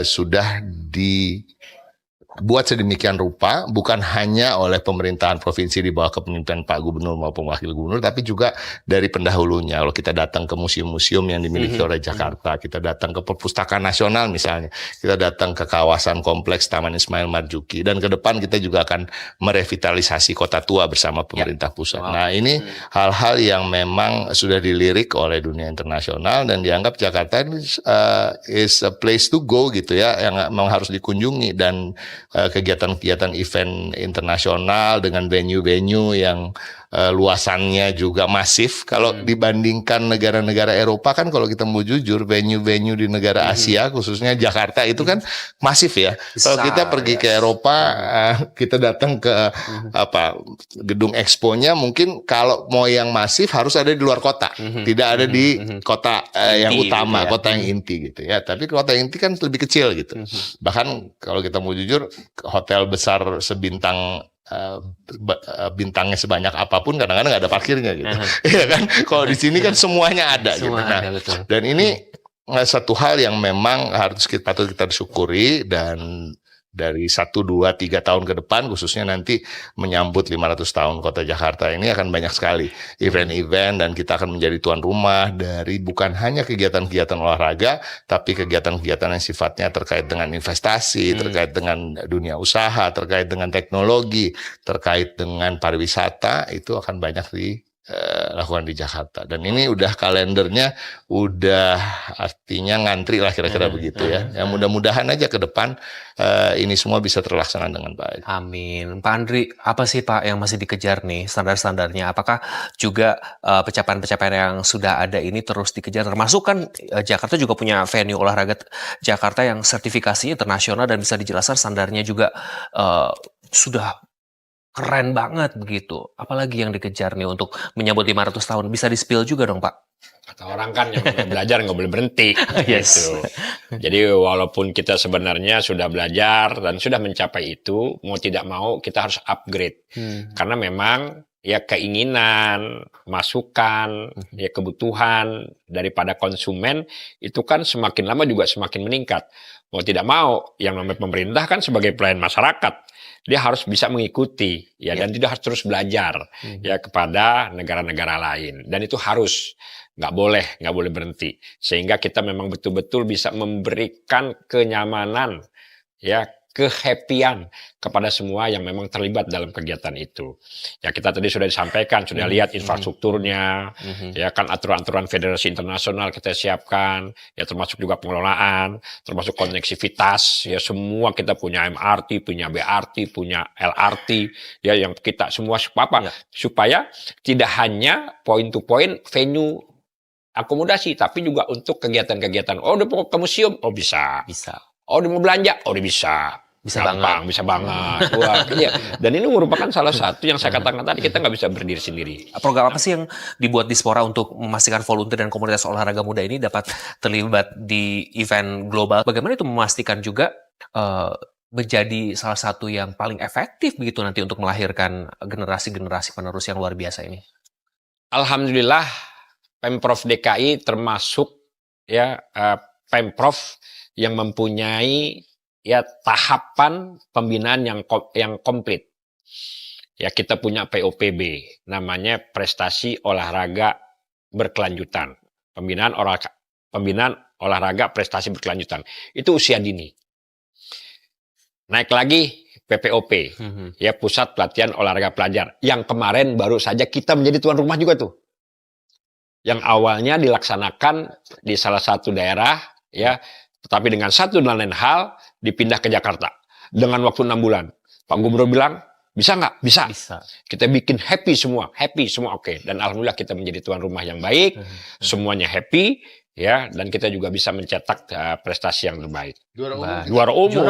Speaker 3: sudah dibuat sedemikian rupa, bukan hanya oleh pemerintahan provinsi di bawah kepemimpinan Pak Gubernur maupun Wakil Gubernur, tapi juga dari pendahulunya. Kalau kita datang ke museum-museum yang dimiliki oleh Jakarta, kita datang ke Perpustakaan Nasional misalnya, kita datang ke kawasan kompleks Taman Ismail Marzuki, dan ke depan kita juga akan merevitalisasi Kota Tua bersama pemerintah pusat. Nah, ini hal-hal yang memang sudah dilirik oleh dunia internasional dan dianggap Jakarta is a place to go gitu ya, yang memang harus dikunjungi. Dan kegiatan-kegiatan event internasional dengan venue-venue yang luasannya juga masif. Kalau dibandingkan negara-negara Eropa kan, kalau kita mau jujur, venue-venue di negara Asia khususnya Jakarta itu kan masif ya. Kalau kita pergi ke Eropa, kita datang ke gedung exponya, mungkin kalau mau yang masif harus ada di luar kota, tidak ada di kota yang utama, kota yang inti gitu ya. Tapi kota yang inti kan lebih kecil gitu. Bahkan kalau kita mau jujur, hotel besar sebintang bintangnya sebanyak apapun kadang-kadang nggak ada parkirnya gitu. Iya kan? Kalau di sini kan semuanya ada gitu. Nah, dan ini satu hal yang memang patut kita syukuri, dan dari 1, 2, 3 tahun ke depan khususnya nanti menyambut 500 tahun Kota Jakarta ini akan banyak sekali event-event, dan kita akan menjadi tuan rumah dari bukan hanya kegiatan-kegiatan olahraga, tapi kegiatan-kegiatan yang sifatnya terkait dengan investasi, terkait dengan dunia usaha, terkait dengan teknologi, terkait dengan pariwisata, itu akan banyak dilakukan di Jakarta. Dan ini udah kalendernya udah artinya ngantri lah kira-kira begitu ya. Yang mudah-mudahan aja ke depan ini semua bisa terlaksana dengan baik.
Speaker 2: Amin. Pak Andri, apa sih Pak yang masih dikejar nih standar-standarnya? Apakah juga pencapaian-pencapaian yang sudah ada ini terus dikejar? Termasuk kan Jakarta juga punya venue olahraga Jakarta yang sertifikasinya internasional dan bisa dijelaskan standarnya juga sudah keren banget begitu. Apalagi yang dikejar nih untuk menyambut 500 tahun? Bisa di-spill juga dong, Pak?
Speaker 4: Kata orang kan yang mau belajar nggak boleh berhenti.
Speaker 2: Yes.
Speaker 4: Gitu. Jadi walaupun kita sebenarnya sudah belajar dan sudah mencapai itu, mau tidak mau kita harus upgrade. Karena memang ya keinginan, masukan, ya kebutuhan daripada konsumen itu kan semakin lama juga semakin meningkat. Mau tidak mau, yang namanya pemerintah kan sebagai pelayan masyarakat, dia harus bisa mengikuti ya dan tidak harus terus belajar ya kepada negara-negara lain, dan itu harus nggak boleh berhenti, sehingga kita memang betul-betul bisa memberikan kenyamanan ya, kehappyan kepada semua yang memang terlibat dalam kegiatan itu. Ya kita tadi sudah disampaikan, sudah lihat infrastrukturnya, ya kan aturan-aturan federasi internasional kita siapkan, ya termasuk juga pengelolaan, termasuk koneksivitas, ya semua kita punya MRT, punya BRT, punya LRT, ya yang kita semua supaya tidak hanya point to point venue akomodasi, tapi juga untuk kegiatan-kegiatan. Oh, udah mau ke museum, oh bisa. Oh, udah mau belanja, oh udah bisa. Bisa banget. Wah, iya. Dan ini merupakan salah satu yang saya katakan tadi, kita nggak bisa berdiri sendiri.
Speaker 2: Program apa sih yang dibuat Dispora untuk memastikan volunteer dan komunitas olahraga muda ini dapat terlibat di event global? Bagaimana itu memastikan juga menjadi salah satu yang paling efektif begitu nanti untuk melahirkan generasi-generasi penerus yang luar biasa ini?
Speaker 4: Alhamdulillah, Pemprov DKI termasuk ya Pemprov yang mempunyai ya tahapan pembinaan yang komplit. Ya kita punya POPB, namanya prestasi olahraga berkelanjutan. Pembinaan olahraga prestasi berkelanjutan. Itu usia dini. Naik lagi PPOP, ya Pusat Pelatihan Olahraga Pelajar. Yang kemarin baru saja kita menjadi tuan rumah juga tuh. Yang awalnya dilaksanakan di salah satu daerah, ya, tetapi dengan satu dan lain hal dipindah ke Jakarta dengan waktu 6 bulan. Pak Gubernur bilang, bisa nggak? Bisa. Kita bikin happy semua, oke. Dan alhamdulillah kita menjadi tuan rumah yang baik, semuanya happy, ya, dan kita juga bisa mencetak prestasi yang terbaik. Juara umum.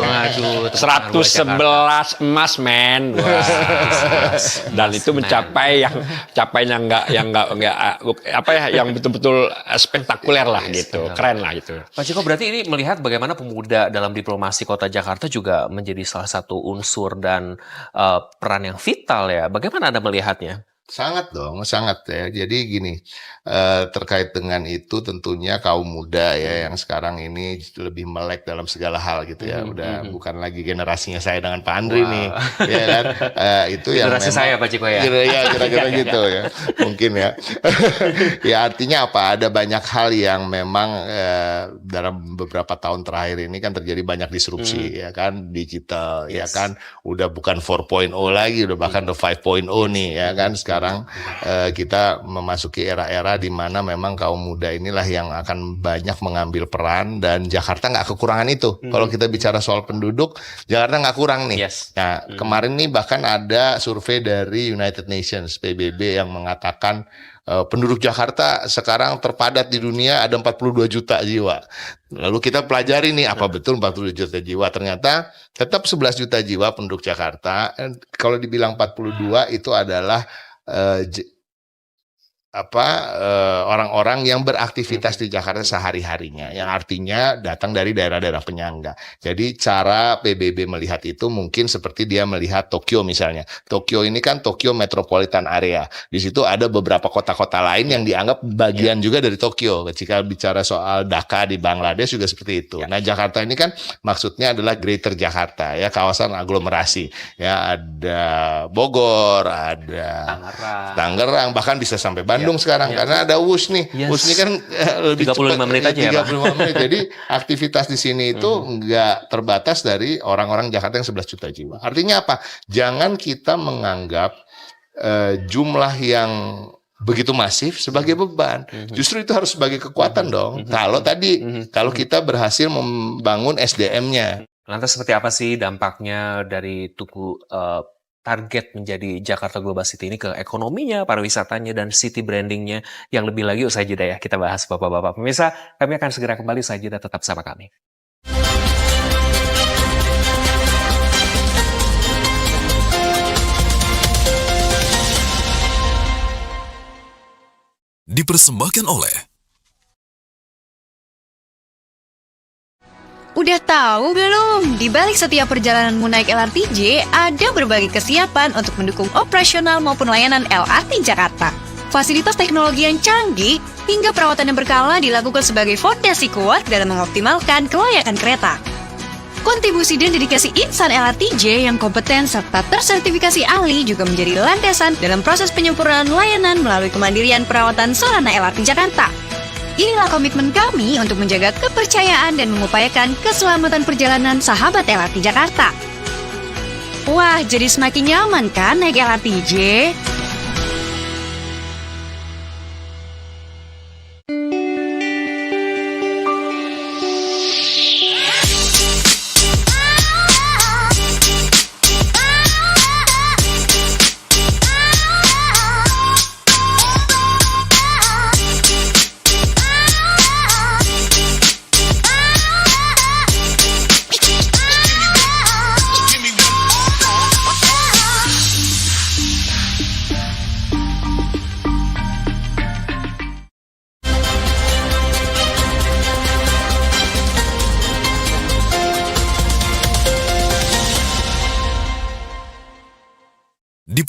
Speaker 2: Aduh,
Speaker 4: 111 emas, men. Dan itu mencapai yang betul-betul spektakuler lah gitu, keren lah gitu.
Speaker 2: Pak Ciko, berarti ini melihat bagaimana pemuda dalam diplomasi Kota Jakarta juga menjadi salah satu unsur dan peran yang vital ya. Bagaimana Anda melihatnya?
Speaker 3: Sangat dong, sangat ya. Jadi gini, terkait dengan itu tentunya kaum muda ya yang sekarang ini lebih melek dalam segala hal gitu ya. Udah bukan lagi generasinya saya dengan Pak Andri nih, ya kan? Itu yang
Speaker 2: generasi saya Pak Ciko ya.
Speaker 3: Ya kira-kira gitu ya, mungkin ya. Ya artinya apa? Ada banyak hal yang memang dalam beberapa tahun terakhir ini kan terjadi banyak disrupsi ya kan, digital ya kan, udah bukan 4.0 lagi, udah bahkan udah 5.0 nih ya kan. Sekarang kita memasuki era-era di mana memang kaum muda inilah yang akan banyak mengambil peran, dan Jakarta nggak kekurangan itu. Kalau kita bicara soal penduduk, Jakarta nggak kurang nih. Nah, kemarin nih bahkan ada survei dari United Nations PBB yang mengatakan penduduk Jakarta sekarang terpadat di dunia ada 42 juta jiwa. Lalu kita pelajari nih apa betul 42 juta jiwa. Ternyata tetap 11 juta jiwa penduduk Jakarta. Kalau dibilang 42 itu adalah orang-orang yang beraktivitas di Jakarta sehari-harinya, yang artinya datang dari daerah-daerah penyangga. Jadi cara PBB melihat itu mungkin seperti dia melihat Tokyo misalnya. Tokyo ini kan Tokyo Metropolitan Area. Di situ ada beberapa kota-kota lain yang dianggap bagian juga dari Tokyo. Jika bicara soal Dhaka di Bangladesh juga seperti itu. Nah, Jakarta ini kan maksudnya adalah Greater Jakarta ya, kawasan aglomerasi. Ya, ada Bogor, ada Tangerang, bahkan bisa sampai Bandung sekarang karena ada WUS nih. WUS ini kan lebih
Speaker 2: 35 menit aja ya,
Speaker 3: 35 menit. Jadi aktivitas di sini itu nggak terbatas dari orang-orang Jakarta yang 11 juta jiwa. Artinya apa? Jangan kita menganggap jumlah yang begitu masif sebagai beban. Justru itu harus sebagai kekuatan dong. Kalau kita berhasil membangun SDM-nya.
Speaker 2: Lantas seperti apa sih dampaknya dari target menjadi Jakarta Global City ini ke ekonominya, pariwisatanya, dan city brandingnya yang lebih lagi usai jeda ya. Kita bahas Bapak-Bapak. Pemirsa, kami akan segera kembali usai jeda, tetap sama kami.
Speaker 9: Dipersembahkan oleh
Speaker 10: Udah tahu belum? Di balik setiap perjalananmu naik LRTJ, ada berbagai kesiapan untuk mendukung operasional maupun layanan LRT Jakarta. Fasilitas teknologi yang canggih hingga perawatan yang berkala dilakukan sebagai fondasi kuat dalam mengoptimalkan kelayakan kereta. Kontribusi dan dedikasi insan LRTJ yang kompeten serta tersertifikasi ahli juga menjadi landasan dalam proses penyempurnaan layanan melalui kemandirian perawatan sarana LRT Jakarta. Inilah komitmen kami untuk menjaga kepercayaan dan mengupayakan keselamatan perjalanan sahabat LRT Jakarta. Wah, jadi semakin nyaman kan naik LRTJ?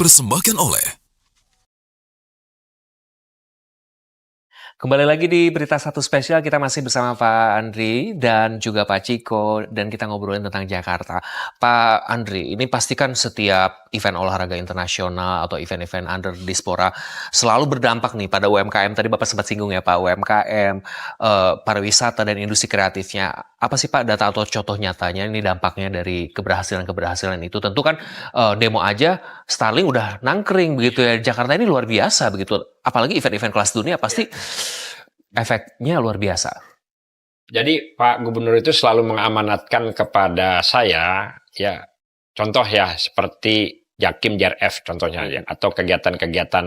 Speaker 9: dipersembahkan oleh
Speaker 2: Kembali lagi di Berita Satu Spesial, kita masih bersama Pak Andri dan juga Pak Ciko, dan kita ngobrolin tentang Jakarta. Pak Andri, ini pastikan setiap event olahraga internasional atau event-event under diaspora selalu berdampak nih pada UMKM. Tadi Bapak sempat singgung ya Pak, UMKM, pariwisata dan industri kreatifnya. Apa sih Pak data atau contoh nyatanya ini dampaknya dari keberhasilan-keberhasilan itu? Tentu kan demo aja Starling udah nangkring begitu ya. Jakarta ini luar biasa begitu. Apalagi event-event kelas dunia pasti efeknya luar biasa.
Speaker 4: Jadi Pak Gubernur itu selalu mengamanatkan kepada saya, ya contoh ya seperti Jakim JRF contohnya ya, atau kegiatan-kegiatan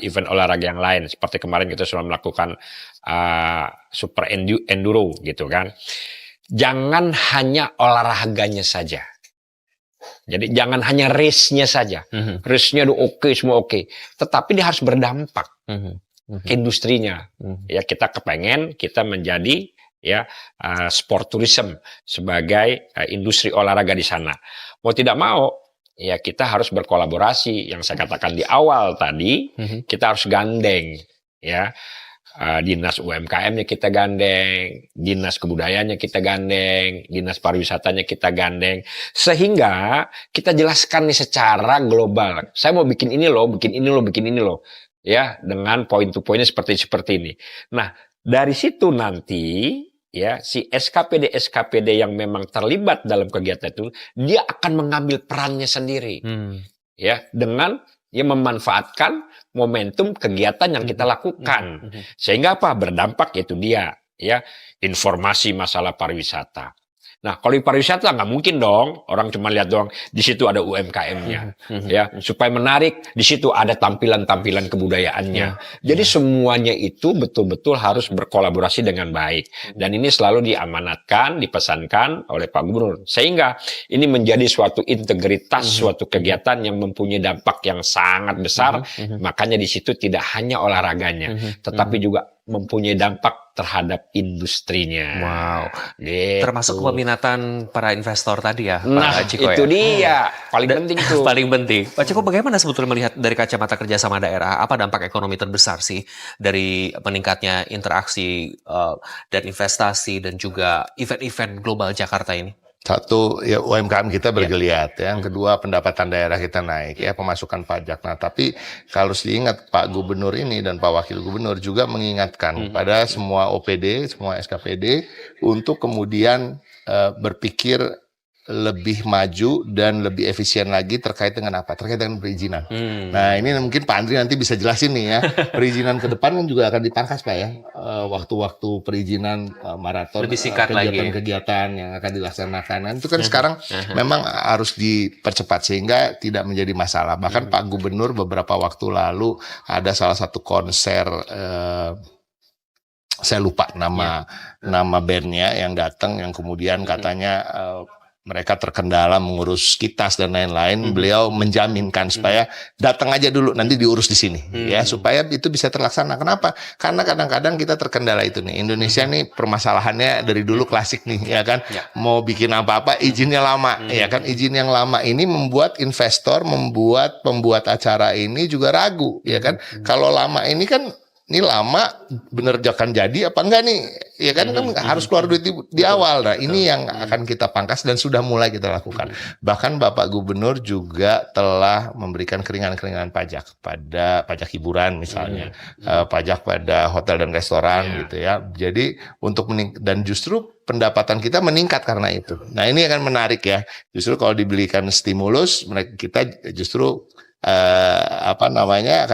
Speaker 4: event olahraga yang lain seperti kemarin kita sudah melakukan super enduro gitu kan. Jangan hanya olahraganya saja. Jadi jangan hanya race-nya saja. Race-nya udah oke, semua oke. Tetapi dia harus berdampak ke industrinya. Ya kita kepengen kita menjadi ya sport tourism sebagai industri olahraga di sana. Mau tidak mau ya kita harus berkolaborasi. Yang saya katakan di awal tadi, kita harus gandeng ya. Dinas UMKM-nya kita gandeng, dinas kebudayaannya kita gandeng, dinas pariwisatanya kita gandeng, sehingga kita jelaskan nih secara global. Saya mau bikin ini loh, bikin ini loh, bikin ini loh, ya dengan poin to poinnya seperti ini. Nah dari situ nanti ya si SKPD yang memang terlibat dalam kegiatan itu dia akan mengambil perannya sendiri, ya dengan dia memanfaatkan momentum kegiatan yang kita lakukan. Sehingga apa? Berdampak itu dia. Ya, informasi masalah pariwisata. Nah, kalau di pariwisata nggak mungkin dong. Orang cuma lihat doang. Di situ ada UMKM-nya. Ya, supaya menarik, di situ ada tampilan-tampilan kebudayaannya. Jadi semuanya itu betul-betul harus berkolaborasi dengan baik. Dan ini selalu diamanatkan, dipesankan oleh Pak Gubernur. Sehingga ini menjadi suatu integritas, suatu kegiatan yang mempunyai dampak yang sangat besar. Makanya di situ tidak hanya olahraganya, tetapi juga mempunyai dampak terhadap industrinya.
Speaker 2: Wow.
Speaker 4: Gitu.
Speaker 2: Termasuk peminatan para investor tadi ya,
Speaker 4: Nah,
Speaker 2: Pak Ciko
Speaker 4: itu
Speaker 2: ya?
Speaker 4: dia. Paling penting tuh.
Speaker 2: Paling penting. Pak Ciko, bagaimana sebetulnya melihat dari kacamata kerjasama daerah, apa dampak ekonomi terbesar sih dari meningkatnya interaksi dan investasi dan juga event-event global Jakarta ini?
Speaker 3: Satu, ya UMKM kita bergeliat. Yang kedua, pendapatan daerah kita naik, ya pemasukan pajak. Nah, tapi kalau harus diingat, Pak Gubernur ini dan Pak Wakil Gubernur juga mengingatkan pada semua OPD, semua SKPD, untuk kemudian berpikir lebih maju dan lebih efisien lagi terkait dengan apa? Terkait dengan perizinan. Nah, ini mungkin Pak Andri nanti bisa jelasin nih ya. Perizinan ke depan kan juga akan dipangkas Pak ya. Waktu-waktu perizinan maraton,
Speaker 2: lebih singkat lagi.
Speaker 3: Kegiatan-kegiatan yang akan dilaksanakan. Nah, itu kan sekarang memang harus dipercepat sehingga tidak menjadi masalah. Bahkan Pak Gubernur beberapa waktu lalu ada salah satu konser saya lupa nama bandnya yang datang yang kemudian katanya mereka terkendala mengurus kitas dan lain-lain, beliau menjaminkan supaya datang aja dulu, nanti diurus di sini, ya, supaya itu bisa terlaksana. Kenapa? Karena kadang-kadang kita terkendala itu nih. Indonesia nih permasalahannya dari dulu klasik nih, ya kan? Mau bikin apa-apa izinnya lama, ya kan? Izin yang lama ini membuat investor, membuat pembuat acara ini juga ragu, ya kan? Kalau lama ini kan, ini lama bener akan jadi apa enggak nih, ya kan, harus keluar duit di awal. Nah, ini yang akan kita pangkas dan sudah mulai kita lakukan. Bahkan Bapak Gubernur juga telah memberikan keringanan-keringanan pajak pada pajak hiburan misalnya, pajak pada hotel dan restoran gitu ya. Jadi untuk dan justru pendapatan kita meningkat karena itu. Nah, ini akan menarik ya. Justru kalau diberikan stimulus, kita justru akan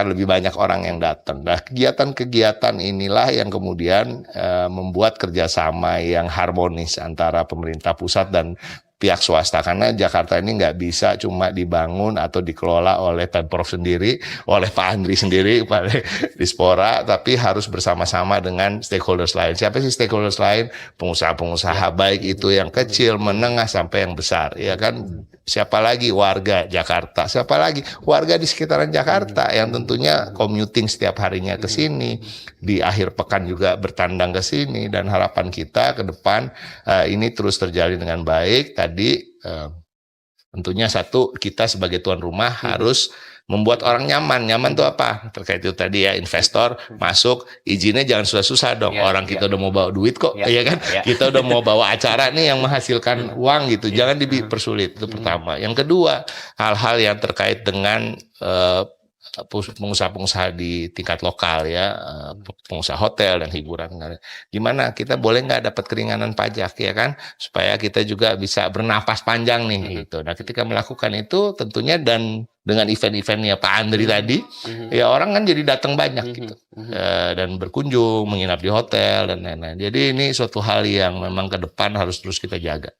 Speaker 3: lebih banyak orang yang datang. Nah, kegiatan-kegiatan inilah yang kemudian membuat kerjasama yang harmonis antara pemerintah pusat dan pihak swasta, karena Jakarta ini nggak bisa cuma dibangun atau dikelola oleh Pemprov sendiri, oleh Pak Andri sendiri, oleh Dispora, tapi harus bersama-sama dengan stakeholders lain. Siapa sih stakeholders lain? Pengusaha-pengusaha, baik itu yang kecil, menengah sampai yang besar, ya kan? Siapa lagi? Warga Jakarta. Siapa lagi? Warga di sekitaran Jakarta yang tentunya commuting setiap harinya ke sini, di akhir pekan juga bertandang ke sini, dan harapan kita ke depan ini terus terjalin dengan baik. Tadi tentunya satu, kita sebagai tuan rumah harus membuat orang nyaman. Nyaman tuh apa? Terkait itu tadi ya, investor masuk, izinnya jangan susah-susah dong. Orang kita udah mau bawa duit kok, ya kan? Kita udah mau bawa acara nih yang menghasilkan uang gitu. Jangan dipersulit, itu pertama. Yang kedua, hal-hal yang terkait dengan pengusaha-pengusaha di tingkat lokal ya, pengusaha hotel dan hiburan, gimana kita boleh nggak dapat keringanan pajak, ya kan, supaya kita juga bisa bernapas panjang nih gitu. Nah, ketika melakukan itu tentunya, dan dengan event-eventnya Pak Andri tadi, ya orang kan jadi datang banyak gitu, dan berkunjung, menginap di hotel dan lain-lain. Jadi ini suatu hal yang memang ke depan harus terus kita jaga.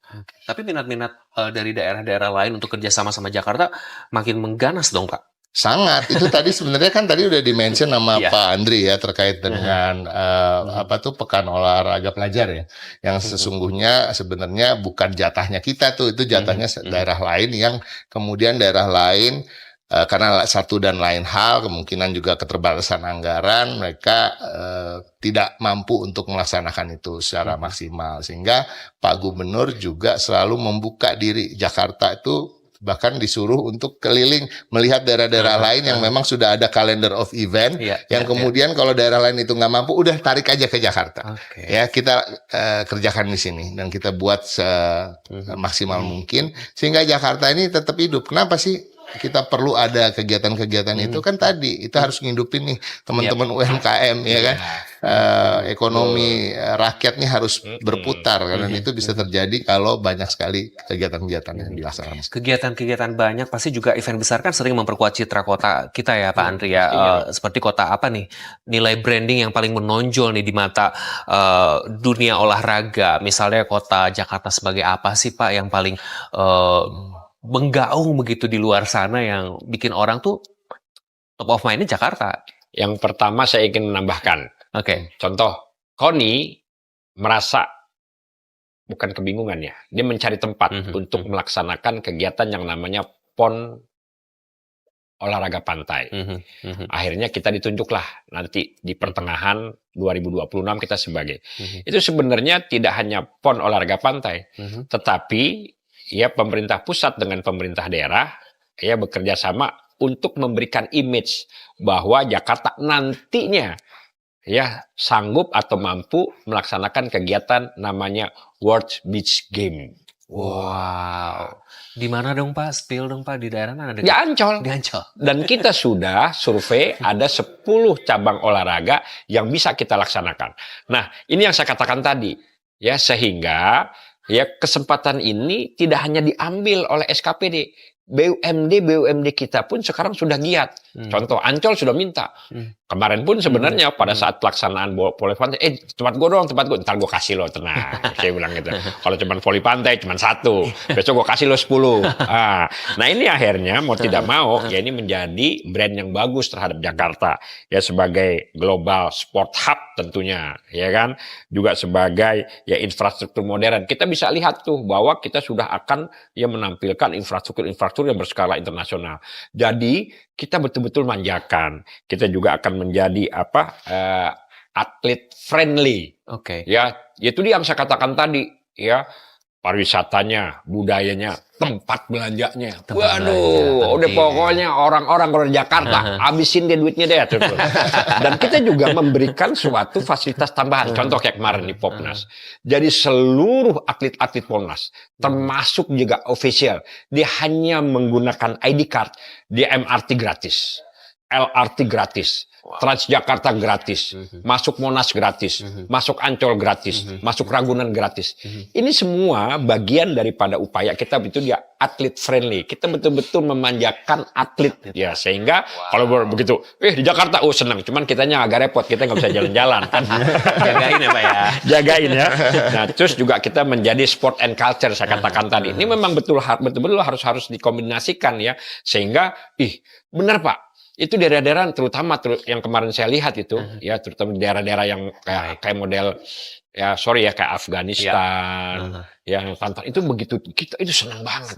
Speaker 2: Tapi minat-minat dari daerah-daerah lain untuk kerjasama sama Jakarta makin mengganas dong, Pak.
Speaker 3: Sangat. Itu tadi sebenarnya kan tadi udah di-mention sama Pak Andri ya, terkait dengan Pekan Olahraga Pelajar ya. Yang sesungguhnya sebenarnya bukan jatahnya kita tuh, itu jatahnya daerah lain, yang kemudian daerah lain karena satu dan lain hal, kemungkinan juga keterbatasan anggaran, mereka tidak mampu untuk melaksanakan itu secara maksimal. Sehingga Pak Gubernur juga selalu membuka diri. Jakarta itu bahkan disuruh untuk keliling melihat daerah-daerah lain yang memang sudah ada calendar of event, yang kemudian kalau daerah lain itu nggak mampu, udah tarik aja ke Jakarta. Ya, kita kerjakan di sini dan kita buat semaksimal mungkin sehingga Jakarta ini tetap hidup. Kenapa sih kita perlu ada kegiatan-kegiatan itu? Kan tadi itu harus ngidupin nih teman-teman UMKM, ya kan. Ekonomi rakyat nih harus berputar, karena itu bisa terjadi kalau banyak sekali kegiatan-kegiatan yang dilaksanakan.
Speaker 2: Kegiatan-kegiatan banyak, pasti juga event besar kan sering memperkuat citra kota kita ya, Pak Andri ya. Seperti kota apa nih, nilai branding yang paling menonjol nih di mata dunia olahraga. Misalnya kota Jakarta sebagai apa sih, Pak, yang paling menggaung begitu di luar sana, yang bikin orang tuh top of mind-nya Jakarta?
Speaker 4: Yang pertama saya ingin menambahkan. Contoh, Koni merasa bukan kebingungan ya, dia mencari tempat untuk melaksanakan kegiatan yang namanya PON olahraga pantai. Akhirnya kita ditunjuklah nanti di pertengahan 2026 kita sebagai. Itu sebenarnya tidak hanya PON olahraga pantai, tetapi ya pemerintah pusat dengan pemerintah daerah ya bekerja sama untuk memberikan image bahwa Jakarta nantinya ya sanggup atau mampu melaksanakan kegiatan namanya World Beach Game.
Speaker 2: Wow. Di mana dong, Pak? Spill dong, Pak, di daerah mana?
Speaker 4: Di Ancol.
Speaker 2: Di Ancol.
Speaker 4: Dan kita sudah survei ada 10 cabang olahraga yang bisa kita laksanakan. Nah, ini yang saya katakan tadi. Ya, sehingga ya kesempatan ini tidak hanya diambil oleh SKPD. BUMD kita pun sekarang sudah giat. Contoh, Ancol sudah minta. Kemarin pun sebenarnya pada saat pelaksanaan voli pantai, tempat gue dong, ntar gue kasih lo, tenang. Saya bilang gitu. Kalau cuma voli pantai, cuma 1. Besok gue kasih lo 10. Nah ini akhirnya mau tidak mau, ya ini menjadi brand yang bagus terhadap Jakarta. Ya sebagai global sport hub tentunya, ya kan. Juga sebagai ya infrastruktur modern. Kita bisa lihat tuh bahwa kita sudah akan ya menampilkan infrastruktur yang berskala internasional. Jadi kita betul-betul manjakan. Kita juga akan menjadi atlet friendly.
Speaker 2: Oke.
Speaker 4: Ya, itu dia yang saya katakan tadi, ya. Pariwisatanya, budayanya, tempat belanjanya. Waduh, udah pokoknya orang-orang kalau di Jakarta habisin dia duitnya deh. Dan kita juga memberikan suatu fasilitas tambahan. Contoh kayak kemarin di Popnas. Jadi seluruh atlet-atlet Popnas, termasuk juga official, dia hanya menggunakan ID card, dia MRT gratis, LRT gratis, Transjakarta gratis, masuk Monas gratis, masuk Ancol gratis, masuk Ragunan gratis. Ini semua bagian daripada upaya kita itu dia atlet friendly. Kita betul-betul memanjakan atlet ya, sehingga kalau begitu, di Jakarta senang, cuman kitanya agak repot, kita nggak bisa jalan-jalan kan.
Speaker 2: Jagain ya Pak ya.
Speaker 4: Jagain ya. Nah, terus juga kita menjadi sport and culture saya katakan tadi. Ini memang betul-betul harus dikombinasikan ya, sehingga benar Pak. Itu daerah-daerah terutama yang kemarin saya lihat itu ya, terutama daerah-daerah yang kayak model ya kayak Afghanistan yang tantangan itu begitu, kita itu senang banget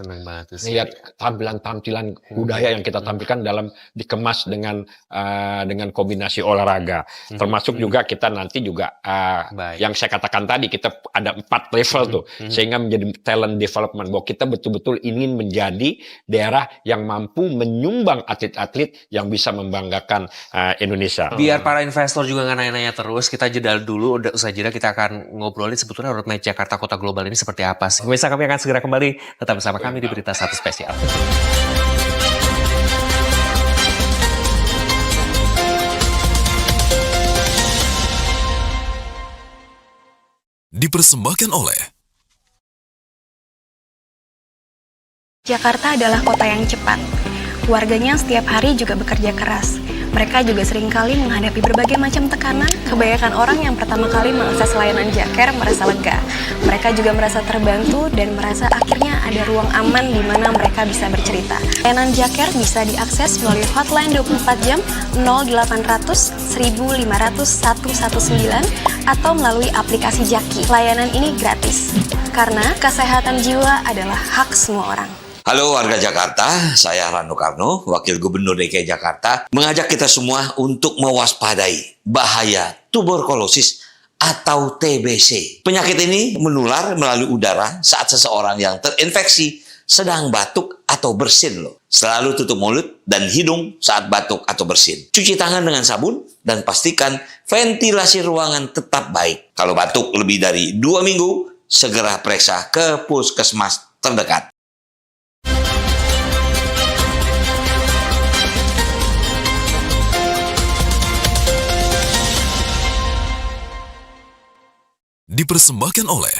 Speaker 4: lihat tampilan budaya yang kita tampilkan dalam dikemas dengan kombinasi olahraga, termasuk juga kita nanti juga yang saya katakan tadi, kita ada 4 level tuh, sehingga menjadi talent development, bahwa kita betul-betul ingin menjadi daerah yang mampu menyumbang atlet-atlet yang bisa membanggakan Indonesia.
Speaker 2: Biar para investor juga nggak nanya-nanya terus, kita jeda dulu, usai jeda kita akan ngobrolin sebetulnya roadmap Jakarta Kota Global ini seperti apa sih. Pemirsa, kami akan segera kembali, tetap bersama kami di Berita 1 Spesial.
Speaker 9: Dipersembahkan oleh
Speaker 10: Jakarta adalah kota yang cepat. Warganya setiap hari juga bekerja keras. Mereka juga seringkali menghadapi berbagai macam tekanan. Kebanyakan orang yang pertama kali mengakses layanan Jaker merasa lega. Mereka juga merasa terbantu dan merasa akhirnya ada ruang aman di mana mereka bisa bercerita. Layanan Jaker bisa diakses melalui hotline 24 jam 0800 1500 119 atau melalui aplikasi Jaki. Layanan ini gratis karena kesehatan jiwa adalah hak semua orang.
Speaker 11: Halo warga Jakarta, saya Rano Karno, Wakil Gubernur DKI Jakarta, mengajak kita semua untuk mewaspadai bahaya tuberkulosis atau TBC. Penyakit ini menular melalui udara saat seseorang yang terinfeksi sedang batuk atau bersin loh. Selalu tutup mulut dan hidung saat batuk atau bersin. Cuci tangan dengan sabun dan pastikan ventilasi ruangan tetap baik. Kalau batuk lebih dari 2 minggu, segera periksa ke puskesmas terdekat.
Speaker 9: Dipersembahkan oleh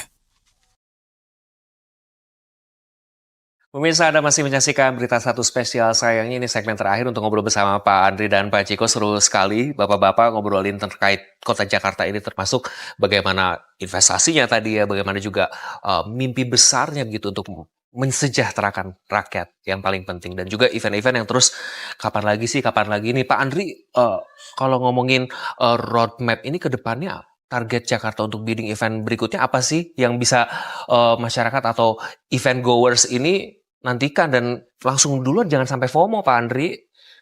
Speaker 2: Pemirsa, Anda masih menyaksikan Berita 1 Spesial. Sayangnya ini segmen terakhir untuk ngobrol bersama Pak Andri dan Pak Ciko. Seru sekali Bapak-Bapak ngobrolin terkait Kota Jakarta ini, termasuk bagaimana investasinya tadi ya, bagaimana juga mimpi besarnya begitu untuk mensejahterakan rakyat yang paling penting, dan juga event-event yang terus kapan lagi nih Pak Andri. Kalau ngomongin roadmap ini ke depannya, target Jakarta untuk bidding event berikutnya apa sih yang bisa masyarakat atau event goers ini nantikan, dan langsung duluan jangan sampai FOMO Pak Andri.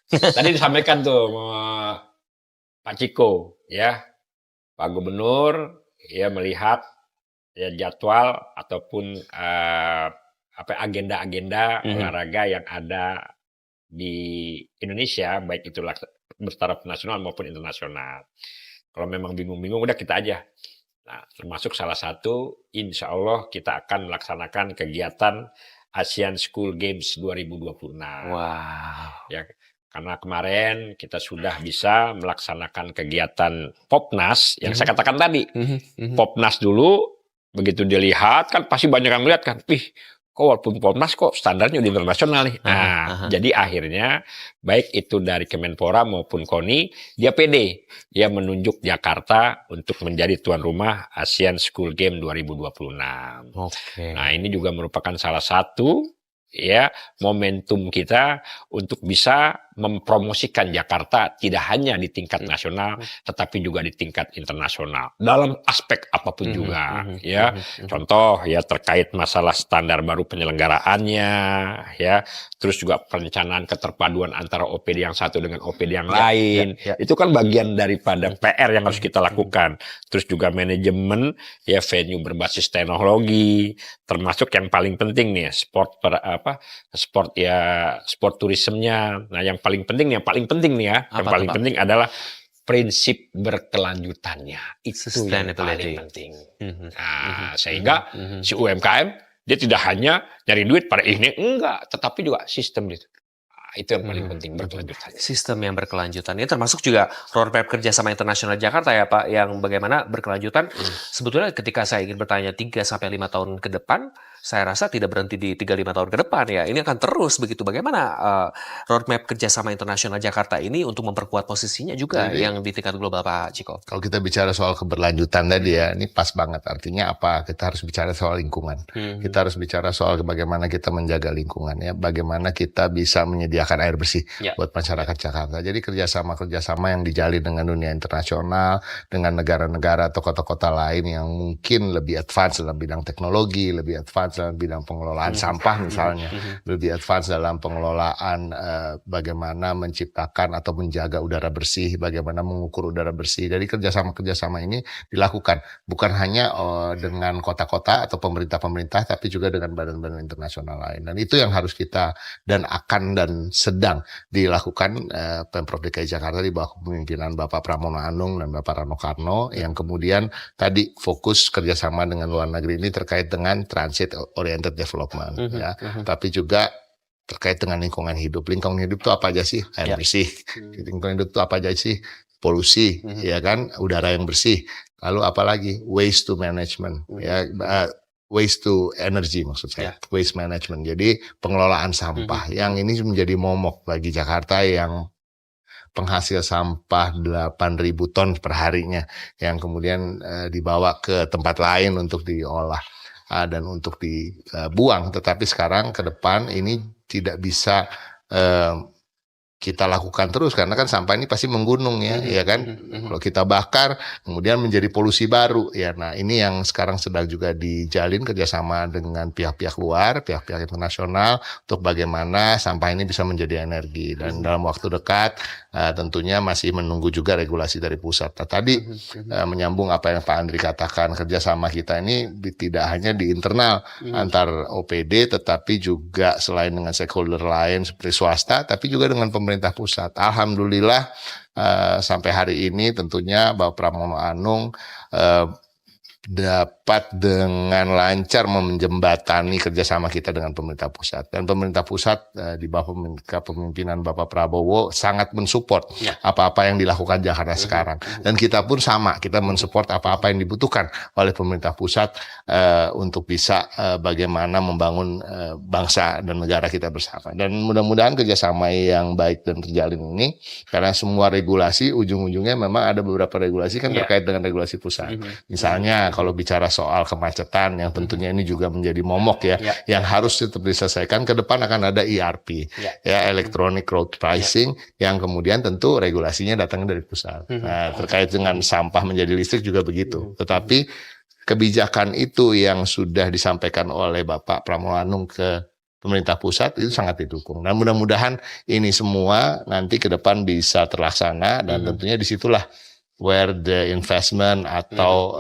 Speaker 4: Tadi disampaikan tuh Pak Ciko ya, Pak Gubernur ya melihat ya jadwal ataupun agenda-agenda olahraga yang ada di Indonesia, baik itu bertaraf nasional maupun internasional. Kalau memang bingung-bingung, udah kita aja. Nah, termasuk salah satu, insya Allah kita akan melaksanakan kegiatan Asian School Games 2026.
Speaker 2: Wow.
Speaker 4: Ya, karena kemarin kita sudah bisa melaksanakan kegiatan Popnas, yang saya katakan tadi. Popnas dulu, begitu dilihat, kan pasti banyak yang melihat kan, kok walaupun Polmas kok standarnya udah internasional nih. Nah, jadi akhirnya baik itu dari Kemenpora maupun KONI, dia pede. Dia menunjuk Jakarta untuk menjadi tuan rumah ASEAN School Game 2026. Nah, ini juga merupakan salah satu ya momentum kita untuk bisa mempromosikan Jakarta tidak hanya di tingkat nasional tetapi juga di tingkat internasional dalam aspek apapun juga ya. Contoh ya terkait masalah standar baru penyelenggaraannya ya, terus juga perencanaan keterpaduan antara OPD yang satu dengan OPD yang lain. Itu kan bagian daripada PR yang harus kita lakukan. Terus juga manajemen ya, venue berbasis teknologi, termasuk yang paling penting nih sport tourismnya. Nah, yang paling penting nih adalah prinsip berkelanjutannya. Itu yang paling penting. Nah, sehingga si UMKM dia tidak hanya nyari duit pada ini, enggak, tetapi juga sistem itu. Itu yang paling penting, berkelanjutan.
Speaker 2: Sistem yang berkelanjutan ini termasuk juga roadmap kerjasama internasional Jakarta ya Pak, yang bagaimana berkelanjutan. Sebetulnya ketika saya ingin bertanya 3-5 tahun ke depan, saya rasa tidak berhenti di 3-5 tahun ke depan ya. Ini akan terus begitu. Bagaimana roadmap kerjasama internasional Jakarta ini untuk memperkuat posisinya juga yang di tingkat global Pak Ciko?
Speaker 3: Kalau kita bicara soal keberlanjutan tadi ya, ini pas banget. Artinya apa? Kita harus bicara soal lingkungan. Kita harus bicara soal bagaimana kita menjaga lingkungan ya. Bagaimana kita bisa menyediakan air bersih buat masyarakat Jakarta. Jadi kerjasama yang dijalin dengan dunia internasional, dengan negara-negara atau kota-kota lain yang mungkin lebih advance dalam bidang teknologi, lebih advance dalam bidang pengelolaan sampah misalnya, lebih advance dalam pengelolaan bagaimana menciptakan atau menjaga udara bersih, bagaimana mengukur udara bersih. Jadi kerjasama ini dilakukan bukan hanya dengan kota-kota atau pemerintah-pemerintah, tapi juga dengan badan-badan internasional lain. Dan itu yang harus kita dan sedang dilakukan Pemprov DKI Jakarta di bawah kepemimpinan Bapak Pramono Anung dan Bapak Rano Karno, yang kemudian tadi fokus kerjasama dengan luar negeri ini terkait dengan transit oriented development ya, tapi juga terkait dengan lingkungan hidup. Lingkungan hidup itu apa aja sih? Air bersih. Lingkungan hidup itu apa aja sih? Polusi, ya kan? Udara yang bersih. Lalu apa lagi? Waste to management, ya. Waste to energy maksud saya, waste management. Jadi pengelolaan sampah yang ini menjadi momok bagi Jakarta yang penghasil sampah 8.000 ton per harinya, yang kemudian dibawa ke tempat lain untuk diolah dan untuk dibuang. Tetapi sekarang ke depan ini tidak bisa kita lakukan terus karena kan sampah ini pasti menggunung ya, ya kan. Kalau kita bakar kemudian menjadi polusi baru ya. Nah, ini yang sekarang sedang juga dijalin kerjasama dengan pihak-pihak luar, pihak-pihak internasional untuk bagaimana sampah ini bisa menjadi energi, dan dalam waktu dekat tentunya masih menunggu juga regulasi dari pusat. Nah, tadi menyambung apa yang Pak Andri katakan, kerjasama kita ini tidak hanya di internal antar OPD, tetapi juga selain dengan stakeholder lain seperti swasta, tapi juga dengan pemerintah pusat. Alhamdulillah sampai hari ini tentunya Bapak Pramono Anung dapat dengan lancar menjembatani kerjasama kita dengan pemerintah pusat, dan pemerintah pusat di bawah kepemimpinan Bapak Prabowo sangat mensupport apa-apa yang dilakukan Jakarta sekarang, dan kita pun sama, kita mensupport apa-apa yang dibutuhkan oleh pemerintah pusat untuk bisa bagaimana membangun bangsa dan negara kita bersama. Dan mudah-mudahan kerjasama yang baik dan terjalin ini, karena semua regulasi ujung-ujungnya memang ada beberapa regulasi kan terkait dengan regulasi pusat. Misalnya kalau bicara soal kemacetan yang tentunya ini juga menjadi momok ya, yang harus tetap diselesaikan. Ke depan akan ada ERP ya, Electronic Road Pricing, yang kemudian tentu regulasinya datangnya dari pusat. Nah, terkait dengan sampah menjadi listrik juga begitu. Tetapi kebijakan itu yang sudah disampaikan oleh Bapak Pramono Anung ke pemerintah pusat itu sangat didukung. Dan mudah-mudahan ini semua nanti ke depan bisa terlaksana, dan tentunya disitulah where the investment atau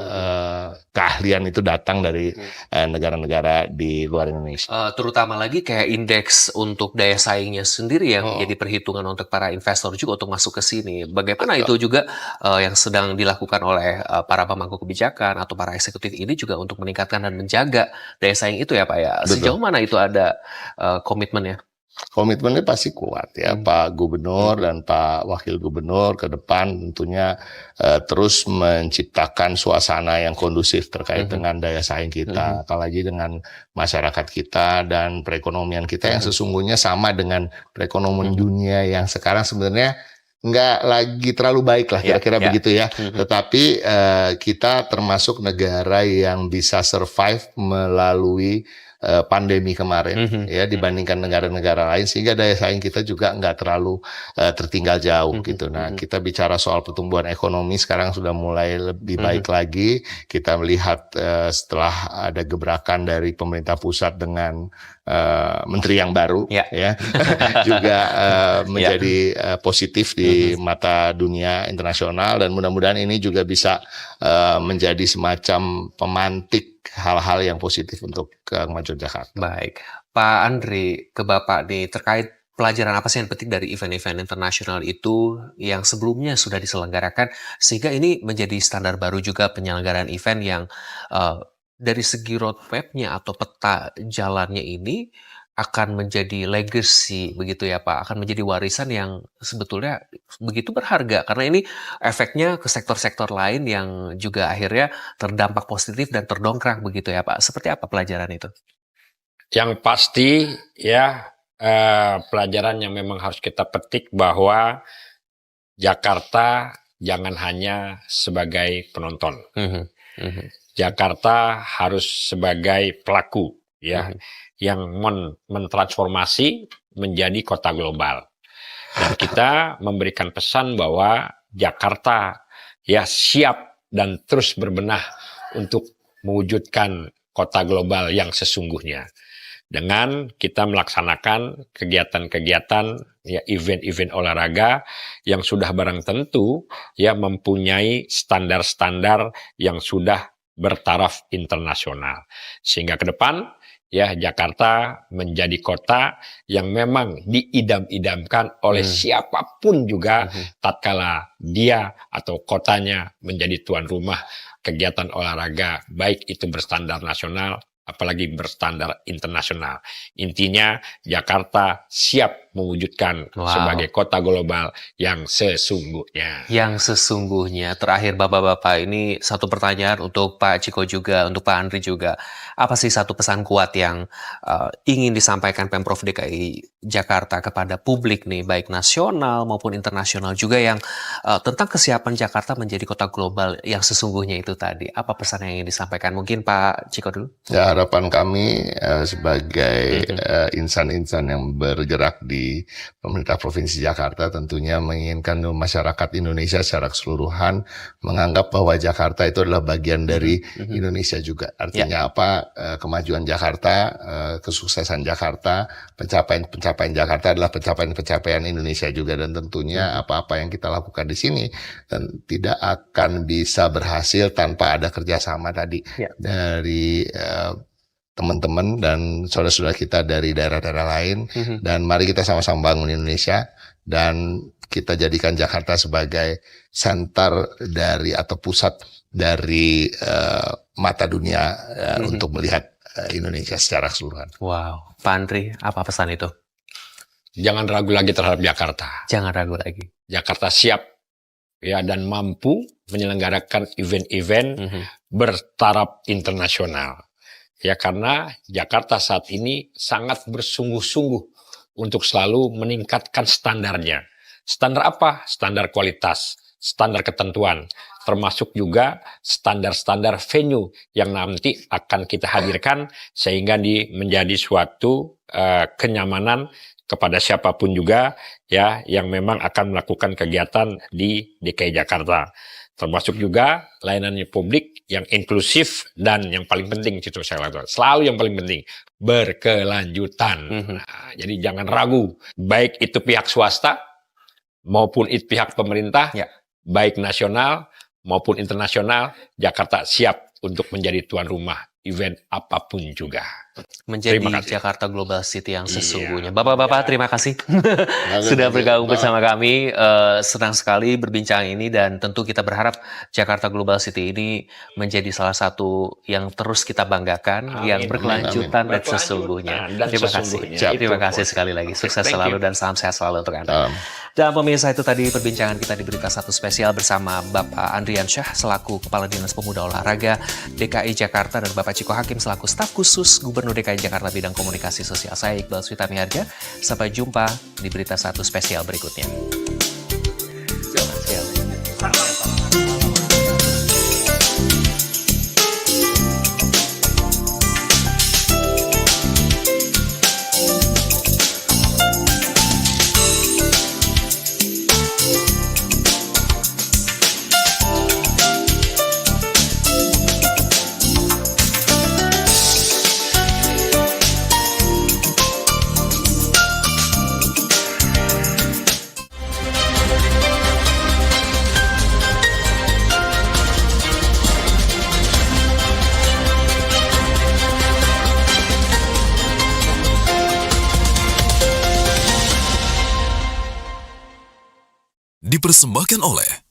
Speaker 3: keahlian itu datang dari negara-negara di luar Indonesia.
Speaker 2: Terutama lagi kayak indeks untuk daya saingnya sendiri yang jadi perhitungan untuk para investor juga untuk masuk ke sini. Bagaimana itu juga yang sedang dilakukan oleh para pemangku kebijakan atau para eksekutif ini juga untuk meningkatkan dan menjaga daya saing itu ya Pak ya. Sejauh mana itu ada komitmennya?
Speaker 3: Komitmennya pasti kuat ya, Pak Gubernur dan Pak Wakil Gubernur ke depan tentunya terus menciptakan suasana yang kondusif terkait dengan daya saing kita, apalagi dengan masyarakat kita dan perekonomian kita yang sesungguhnya sama dengan perekonomian dunia yang sekarang sebenarnya nggak lagi terlalu baik lah kira-kira begitu ya. Tetapi kita termasuk negara yang bisa survive melalui pandemi kemarin ya dibandingkan negara-negara lain, sehingga daya saing kita juga nggak terlalu tertinggal jauh gitu. Nah, kita bicara soal pertumbuhan ekonomi sekarang sudah mulai lebih baik lagi. Kita melihat setelah ada gebrakan dari pemerintah pusat dengan menteri yang baru ya juga menjadi positif di mata dunia internasional, dan mudah-mudahan ini juga bisa menjadi semacam pemantik hal-hal yang positif untuk kemajuan Jakarta.
Speaker 2: Baik, Pak Andri, ke Bapak nih terkait pelajaran apa sih yang penting dari event-event internasional itu yang sebelumnya sudah diselenggarakan sehingga ini menjadi standar baru juga penyelenggaraan event yang dari segi roadmap-nya atau peta jalannya ini akan menjadi legacy begitu ya Pak, akan menjadi warisan yang sebetulnya begitu berharga karena ini efeknya ke sektor-sektor lain yang juga akhirnya terdampak positif dan terdongkrak begitu ya Pak. Seperti apa pelajaran itu?
Speaker 4: Yang pasti ya pelajaran yang memang harus kita petik bahwa Jakarta jangan hanya sebagai penonton. Jakarta harus sebagai pelaku ya yang mentransformasi menjadi kota global. Dan kita memberikan pesan bahwa Jakarta ya siap dan terus berbenah untuk mewujudkan kota global yang sesungguhnya. Dengan kita melaksanakan kegiatan-kegiatan ya event-event olahraga yang sudah barang tentu ya mempunyai standar-standar yang sudah bertaraf internasional. Sehingga ke depan ya Jakarta menjadi kota yang memang diidam-idamkan oleh siapapun juga tatkala dia atau kotanya menjadi tuan rumah kegiatan olahraga, baik itu berstandar nasional apalagi berstandar internasional. Intinya Jakarta siap mewujudkan sebagai kota global yang sesungguhnya.
Speaker 2: Yang sesungguhnya. Terakhir Bapak-Bapak, ini satu pertanyaan untuk Pak Ciko juga, untuk Pak Andri juga. Apa sih satu pesan kuat yang ingin disampaikan Pemprov DKI Jakarta kepada publik nih, baik nasional maupun internasional juga yang tentang kesiapan Jakarta menjadi kota global yang sesungguhnya itu tadi. Apa pesan yang ingin disampaikan? Mungkin Pak Ciko dulu.
Speaker 3: Ya, harapan kami sebagai insan-insan yang bergerak di pemerintah Provinsi Jakarta tentunya menginginkan masyarakat Indonesia secara keseluruhan menganggap bahwa Jakarta itu adalah bagian dari Indonesia juga. Artinya apa? Kemajuan Jakarta, kesuksesan Jakarta, pencapaian Jakarta adalah pencapaian Indonesia juga, dan tentunya apa-apa yang kita lakukan di sini dan tidak akan bisa berhasil tanpa ada kerjasama tadi dari teman-teman dan saudara-saudara kita dari daerah-daerah lain, dan mari kita sama-sama bangun Indonesia dan kita jadikan Jakarta sebagai center dari atau pusat dari mata dunia untuk melihat Indonesia secara keseluruhan.
Speaker 2: Wow, Pak Andri, apa pesan itu?
Speaker 4: Jangan ragu lagi terhadap Jakarta.
Speaker 2: Jangan ragu lagi.
Speaker 4: Jakarta siap ya dan mampu menyelenggarakan event-event bertaraf internasional. Ya, karena Jakarta saat ini sangat bersungguh-sungguh untuk selalu meningkatkan standarnya. Standar apa? Standar kualitas, standar ketentuan, termasuk juga standar-standar venue yang nanti akan kita hadirkan sehingga menjadi suatu kenyamanan kepada siapapun juga ya yang memang akan melakukan kegiatan di DKI Jakarta. Termasuk juga layanan publik yang inklusif dan yang paling penting itu saya lakukan. Selalu yang paling penting berkelanjutan. Nah, jadi jangan ragu, baik itu pihak swasta maupun itu pihak pemerintah, baik nasional maupun internasional, Jakarta siap untuk menjadi tuan rumah event apapun juga.
Speaker 2: menjadi
Speaker 4: Terima kasih.
Speaker 2: Jakarta Global City yang
Speaker 4: Iya.
Speaker 2: sesungguhnya. Bapak-bapak, terima kasih sudah bergabung bersama kami. Senang sekali berbincang ini dan tentu kita berharap Jakarta Global City ini menjadi salah satu yang terus kita banggakan, yang berkelanjutan dan sesungguhnya.
Speaker 4: Dan
Speaker 2: Terima
Speaker 4: sesungguhnya.
Speaker 2: kasih. Terima kasih sekali lagi. Sukses
Speaker 4: Thank
Speaker 2: selalu
Speaker 4: you.
Speaker 2: dan salam sehat selalu untuk Anda. Dan pemirsa, itu tadi perbincangan kita di Berita Satu Spesial bersama Bapak Andrian Syah selaku Kepala Dinas Pemuda Olahraga DKI Jakarta dan Bapak Ciko Hakim selaku staf khusus Gubernur DKI Jakarta bidang komunikasi sosial. Saya Iqbal Switami Harja. Sampai jumpa di Berita Satu Spesial berikutnya. Selamat siang.
Speaker 9: Dipersembahkan oleh